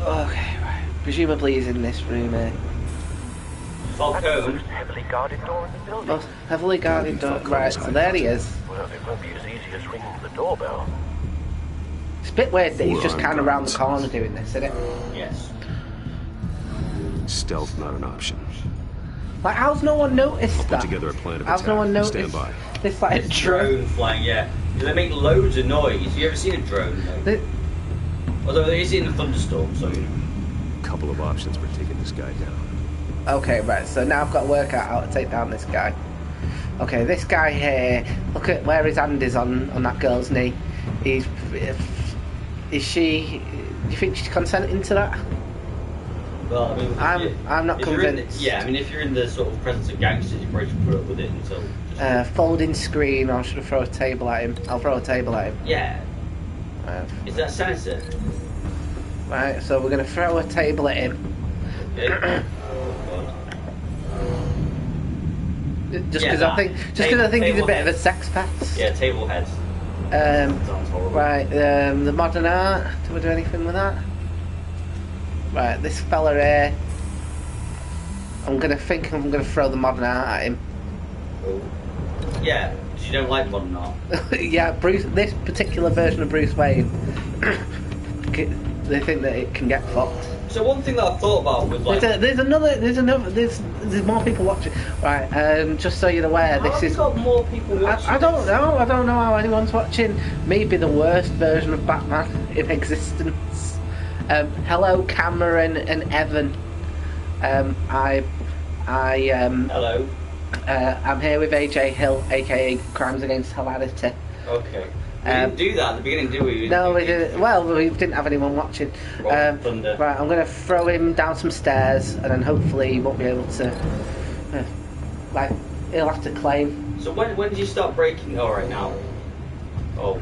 Okay, right. Presumably he's in this room here. That's the Falcone. most heavily guarded door in the building. Oh, heavily guarded door. Right, so there he is. Well, it won't be as easy as ringing the doorbell. It's a bit weird that he's Four just kind of armed round the guards. corner doing this, isn't it? Yes. Stealth not an option. Like, how's no one noticed I'll put that? together a plan of How's no one attack. noticed Stand by. this like It's drone? drone flying, yeah. They make loads of noise. Have you ever seen a drone? Like, The- although there is in a thunderstorm, so you know. Couple of options for taking this guy down. Okay, right, so now I've got to work out how to take down this guy. Okay, this guy here, look at where his hand is on that girl's knee. Is she, do you think she's consenting to that? Well, I mean, I'm not if you're in convinced. yeah, I mean, if you're in the sort of presence of gangsters, you probably should put up with it until. Folding screen, or should I throw a table at him? I'll throw a table at him. Yeah. Uh, Is that sensor? right, so we're going to throw a table at him. Okay. Just Yeah, because I think, he's a bit of a sex pest. Yeah, table heads. Sounds horrible. Right, the modern art. Do we do anything with that? Right, this fella here. I'm gonna throw the modern art at him. Oh. Yeah, 'cause you don't like modern art. Yeah, this particular version of Bruce Wayne. They think that it can get fucked. So one thing that I thought about with like. There's more people watching. Right, just so you're aware, How this have is. you got more people watching? I don't know. I don't know how anyone's watching. Maybe the worst version of Batman in existence. Hello, Cameron and Evan. Hello. I'm here with AJ Hill, aka Crimes Against Humanity. Okay. We didn't do that at the beginning, did we? No, we didn't. Well, we didn't have anyone watching. Thunder. Right, I'm going to throw him down some stairs, and then hopefully he won't be able to. He'll have to claim. So when did you start breaking? Oh, right now. Oh.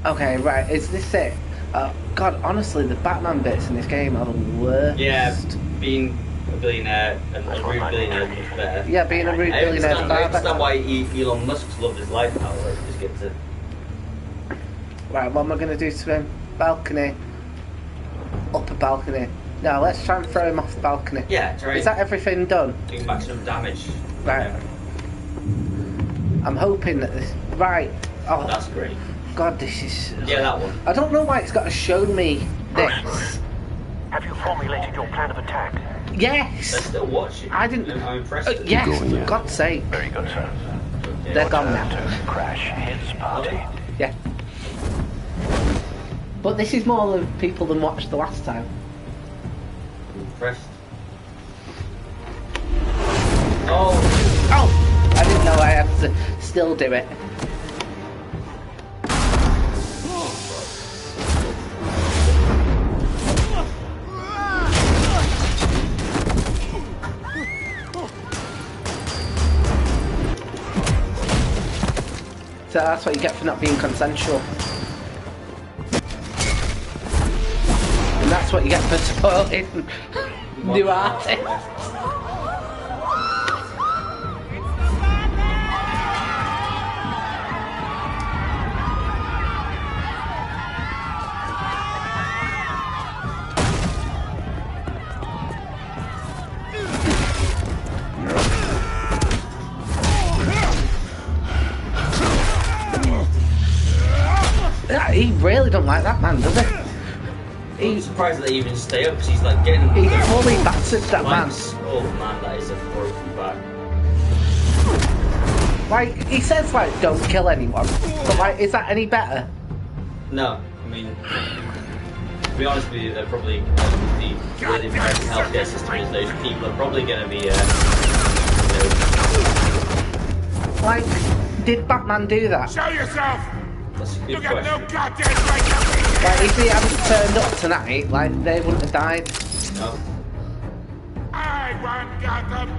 Okay, right. Is this it? God, honestly, the Batman bits in this game are the worst. Yeah, being a billionaire and a rude billionaire is much better. Yeah, being a rude billionaire is I far understand better. why Elon Musk's loved his life now. Like, just get to. Right, what am I going to do to him? Balcony. Upper balcony. No, let's try and throw him off the balcony. Yeah, try. Is that everything done? Do maximum damage. Right. Yeah. I'm hoping that this... Right. Oh, That's great. God, this is... Yeah, that one. I don't know why it's got to show me this. Have you formulated your plan of attack? Yes! They're still watching. I didn't... I'm impressed. yes, Going, for yeah. God's sake. Very good, sir. They're gone now. To crash his party. Yeah. But this is more of people than watched the last time. I'm impressed. Oh! Oh! I didn't know I had to still do it. So that's what you get for not being consensual. And that's what you get for supporting new artists. He really don't like that man, does he? I'm surprised that they even stay up because he's like getting. He's fully battered, that man. Oh man, that is a broken back. Like, he says, like, don't kill anyone. But, like, is that any better? No, I mean, to be honest with you, they're probably the American healthcare system is those people are probably going to be, Like, did Batman do that? Show yourself! That's a good You got question. no goddamn right to Like, if he hadn't turned up tonight, like, they wouldn't have died. No. I want Gotham!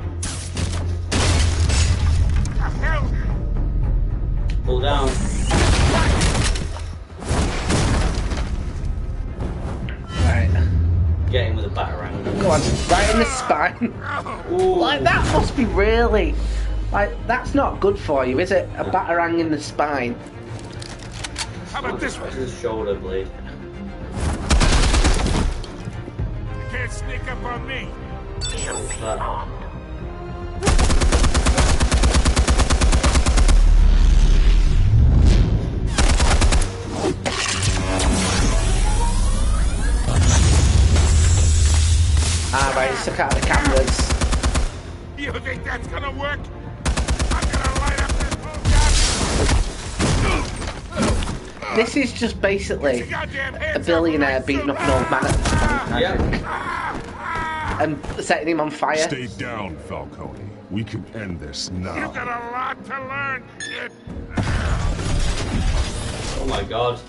The hell? Pull down. Right. Get him with a batarang. Go on, right in the spine. Ooh. Like, that must be really... Like, that's not good for you, is it? A batarang in the spine. How about this one? His shoulder blade. You can't sneak up on me. That. Ah, right, it's took out the cameras. You think that's gonna work? I'm gonna light up this whole goddamn... This is just basically a billionaire beating up an old man at this point, and setting him on fire. Stay down, Falcone. We can end this You now. got a lot to learn, kid. Oh my god.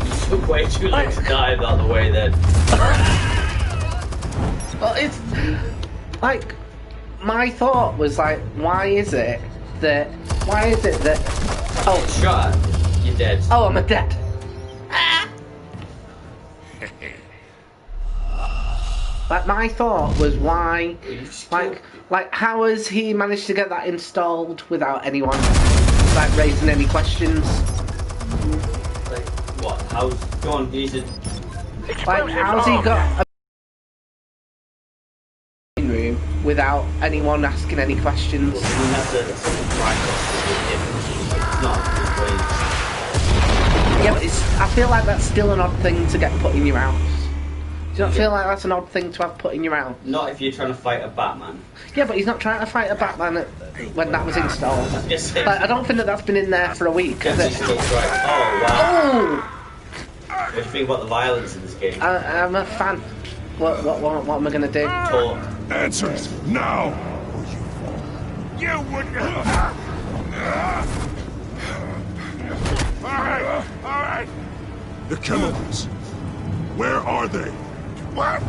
You took way too long to dive out the way then. Well, it's like my thought was like, why is it that? Oh, Shot. You're dead. oh, I'm dead. Like my thought was why, like how has he managed to get that installed without anyone like raising any questions? Like, what? How's... Go on, you need to... Like how's he got a room without anyone asking any questions? You have to... It's not his way. Yeah, but I feel like that's still an odd thing to get put in your house. Do you not feel like that's an odd thing to have put in your house? Not if you're trying to fight a Batman. Yeah, but he's not trying to fight a Batman when that was installed. Yes, Like, I don't think that's been in there for a week, has Yes, it? he's right. Oh, wow. Oh! What do you think about the violence in this game? I'm a fan. What am I going to do? Talk. Answers now! You wouldn't... Alright. The chemicals. Where are they? What?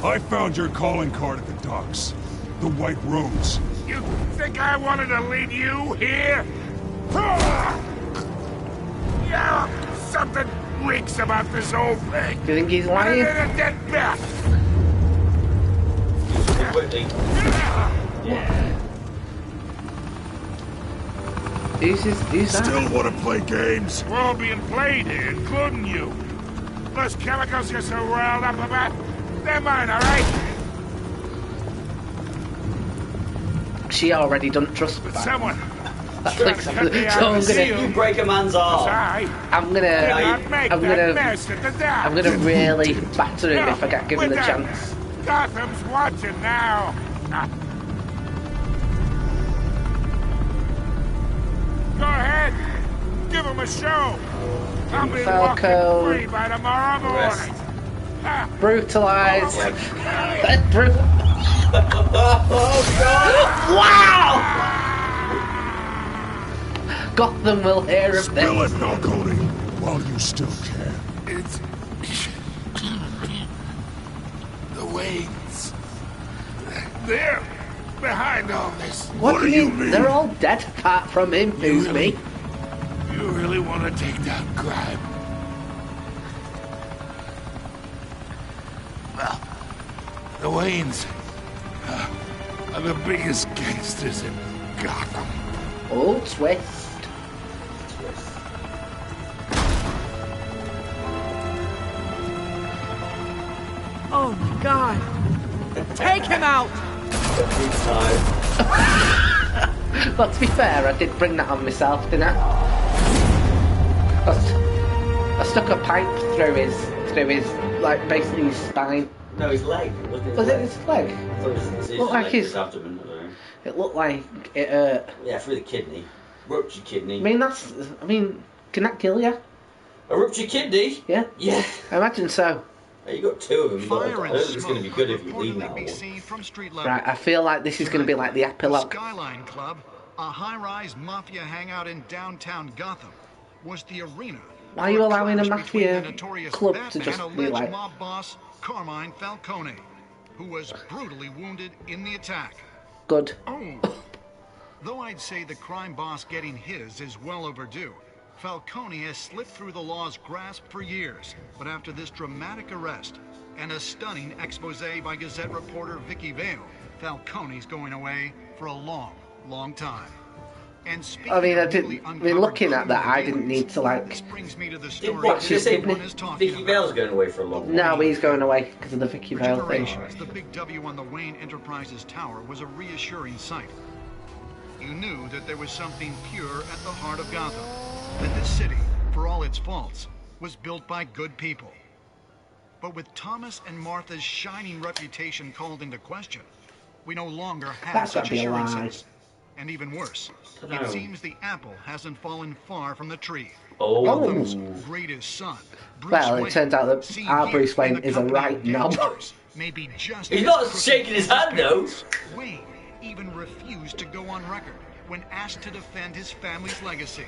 I found your calling card at the docks. The White Rose. You think I wanted to lead you here? Yeah, something reeks about this whole thing. Do you think he's Better lying? than a dead bat. Quickly. Yeah. Who's that? Still want to play games? We're all being played here, including you. Those chemicals you're so riled up about, they're mine, alright? She already doesn't trust me. Someone. That's Trying like to something. cut me So out I'm of the gonna. deal. You break a man's arm. I'm gonna mess at the dock. I'm gonna really batter him if I get given the We're done. chance. Gotham's watching now. Go ahead. Give him a show. I'll be walking Falco. free by tomorrow morning. Brutalize. Oh, Oh god! Wow! Gotham will hear of Spill this. it, Falcone, while you still can. It's the Waynes. They're behind all this. What do you mean? They're all dead apart from him, who's me. You really want to take down crime? Well, the Waynes are the biggest gangsters in Gotham. Oh, twist. Oh, God. Take him out! Well, to be fair, I did bring that on myself, didn't I? I stuck a pipe through his, like, basically his spine. No, his leg. Was it his leg? I thought it was his Looked like leg, his- his abdomen. I don't know. It looked like it hurt. Yeah, through the kidney. Ruptured kidney. I mean, can that kill you? A ruptured kidney? Yeah? Yeah. I imagine so. Hey, you got two of them, but I Fire don't and think it's going to be good if you leave that reportedly be one. seen from street level. Right, I feel like this is going to be like the epilogue. Skyline Club, a high-rise mafia hangout in downtown Gotham, was the arena. Why are you allowing a clash between mafia the notorious club Batman to just and be alleged like... mob boss Carmine Falcone, who was brutally wounded in the attack. Good. Oh. Though I'd say the crime boss getting his is well overdue, Falcone has slipped through the law's grasp for years. But after this dramatic arrest and a stunning expose by Gazette reporter Vicky Vale, Falcone's going away for a long, long time. And I mean, looking at that, I didn't need to, like... What, did you say Vicky Vale's going away for a long time? No, he's going away because of the Vicky Vale thing. The big W on the Wayne Enterprises tower was a reassuring sight. You knew that there was something pure at the heart of Gotham. That this city, for all its faults, was built by good people. But with Thomas and Martha's shining reputation called into question, we no longer have That's such gotta be a lie. assurances. And even worse, it seems the apple hasn't fallen far from the tree. Oh. Gotham's greatest son, Bruce Well, Wayne, it turns out that seen our here Bruce Wayne in the is a company right of knob. gangsters, may be just He's as not crooked shaking his as hand, though. Wayne even refused to go on record when asked to defend his family's legacy.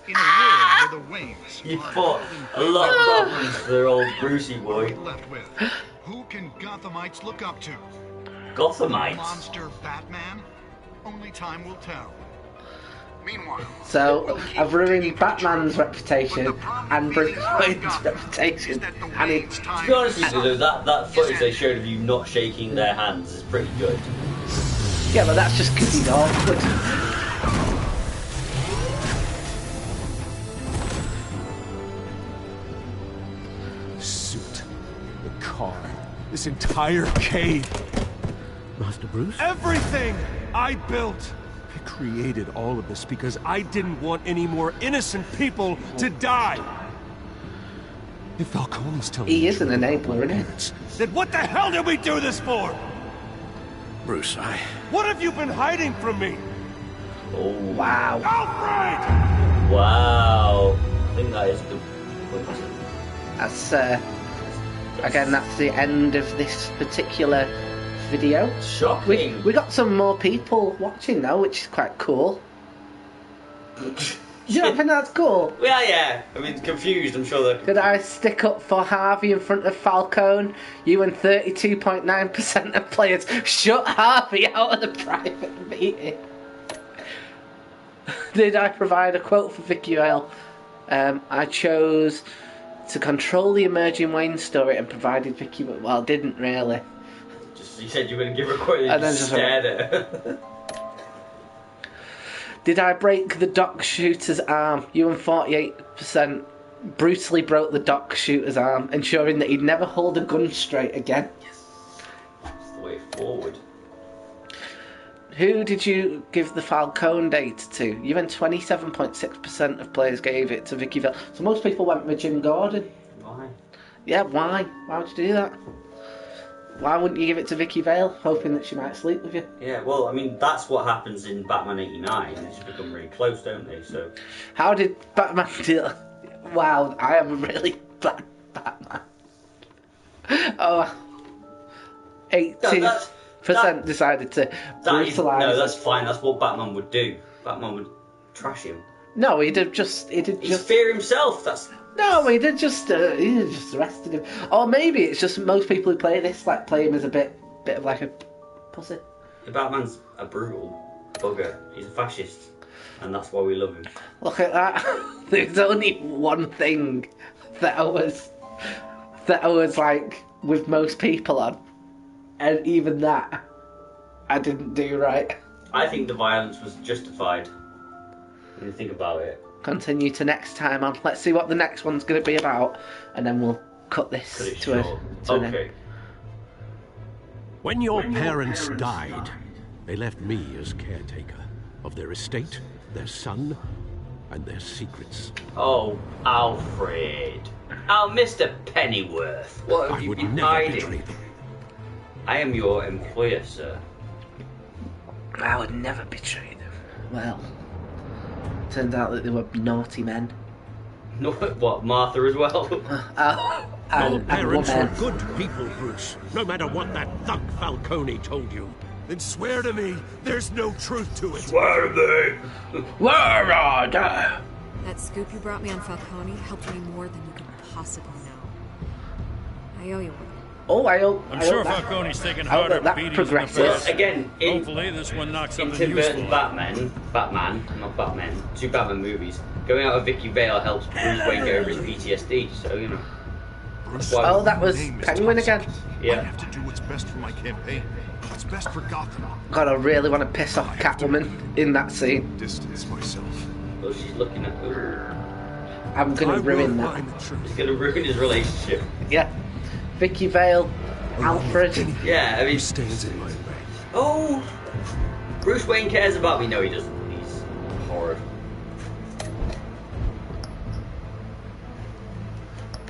In a world where the Waynes You are fought a lot of problems for old Brucey boy. left with, who can Gothamites look up to? Gothamites? Monster Batman? Only time will tell. Meanwhile, So, I've ruined Batman's reputation and Bruce Wayne's reputation. And it's... To be honest with you, though, that footage they showed of you not shaking their hands is pretty good. Yeah, but that's just because he's awkward. The suit, the car, this entire cave. Master Bruce? Everything I built! I created all of this because I didn't want any more innocent people to die! If Falcone's telling He the is an truth, enabler, isn't he? then what the hell did we do this for? Bruce, What have you been hiding from me? Oh. Wow. Alfred! Wow. I think that is the... That's, again, that's the end of this particular video. Shocking. We got some more people watching now, which is quite cool. You don't think that's cool? Yeah. I mean, confused, I'm sure that... Did I stick up for Harvey in front of Falcone? You and 32.9% of players shut Harvey out of the private meeting. Did I provide a quote for Vicky Vale? I chose to control the emerging Wayne story and provided Vicky... Well, didn't really. You said you were going to give her a quote and just stared at her. Did I break the dock shooter's arm? You and 48% brutally broke the dock shooter's arm, ensuring that he'd never hold a gun straight again. That's the way forward. Who did you give the Falcone data to? Even 27.6% of players gave it to Vicky Vale. So most people went with Jim Gordon. Why? Yeah, why? Why would you do that? Why wouldn't you give it to Vicky Vale, hoping that she might sleep with you? Yeah, well, I mean, that's what happens in Batman 89. They just become really close, don't they? So. How did Batman deal? Wow, I am a really bad Batman. Oh, 80% decided to brutalise. No, that's fine. That's what Batman would do. Batman would trash him. No, he'd just fear himself. No, he'd just arrested him. Or maybe it's just most people who play this like play him as a bit of like a pussy. The Batman's a brutal bugger. He's a fascist, and that's why we love him. Look at that. There's only one thing that I was like with most people on, and even that I didn't do right. I think the violence was justified when you think about it. Continue to next time on. Let's see what the next one's going to be about, and then we'll cut this to an end. When your parents died, they left me as caretaker of their estate, their son, and their secrets. Oh, Alfred. Oh, Mr. Pennyworth. What have you been hiding? I am your employer, sir. I would never betray them. Well, turns out that they were naughty men. What, Martha as well? Your parents were good people, Bruce. No matter what that thug Falcone told you. Then swear to me there's no truth to it. Swear to me. Where are they? That scoop you brought me on Falcone helped me more than you could possibly know. I owe you one. Oh, I'm sure Falcone's taking harder beatings in the past. Well, again, hopefully this one knocks something Tim useful. Burton's Batman, two Batman movies. Going out of Vicky Vale helps Bruce Wayne get over his PTSD. So you know. Oh, that was Penguin again. Yeah. I have to do what's best for my campaign. What's best for Gotham. God, I really want to piss off Catwoman in that scene. Distance myself. Well, she's looking at. I'm gonna ruin that. It's gonna ruin his relationship. Yeah. Vicky Vale, Alfred. Yeah, I mean. Stands in my way. Oh, Bruce Wayne cares about me. No, he doesn't. He's horrid.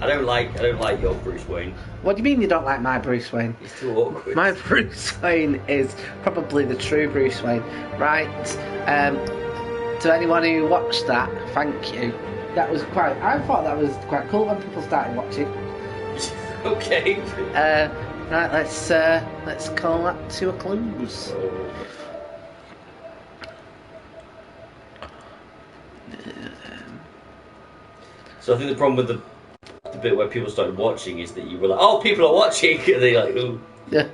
I don't like your Bruce Wayne. What do you mean you don't like my Bruce Wayne? He's too awkward. My Bruce Wayne is probably the true Bruce Wayne. Right. To anyone who watched that, thank you. I thought that was quite cool when people started watching. Okay. Right, let's call that to a close. So I think the problem with the bit where people started watching is that you were like, oh, people are watching, and they're like, ooh. Yeah.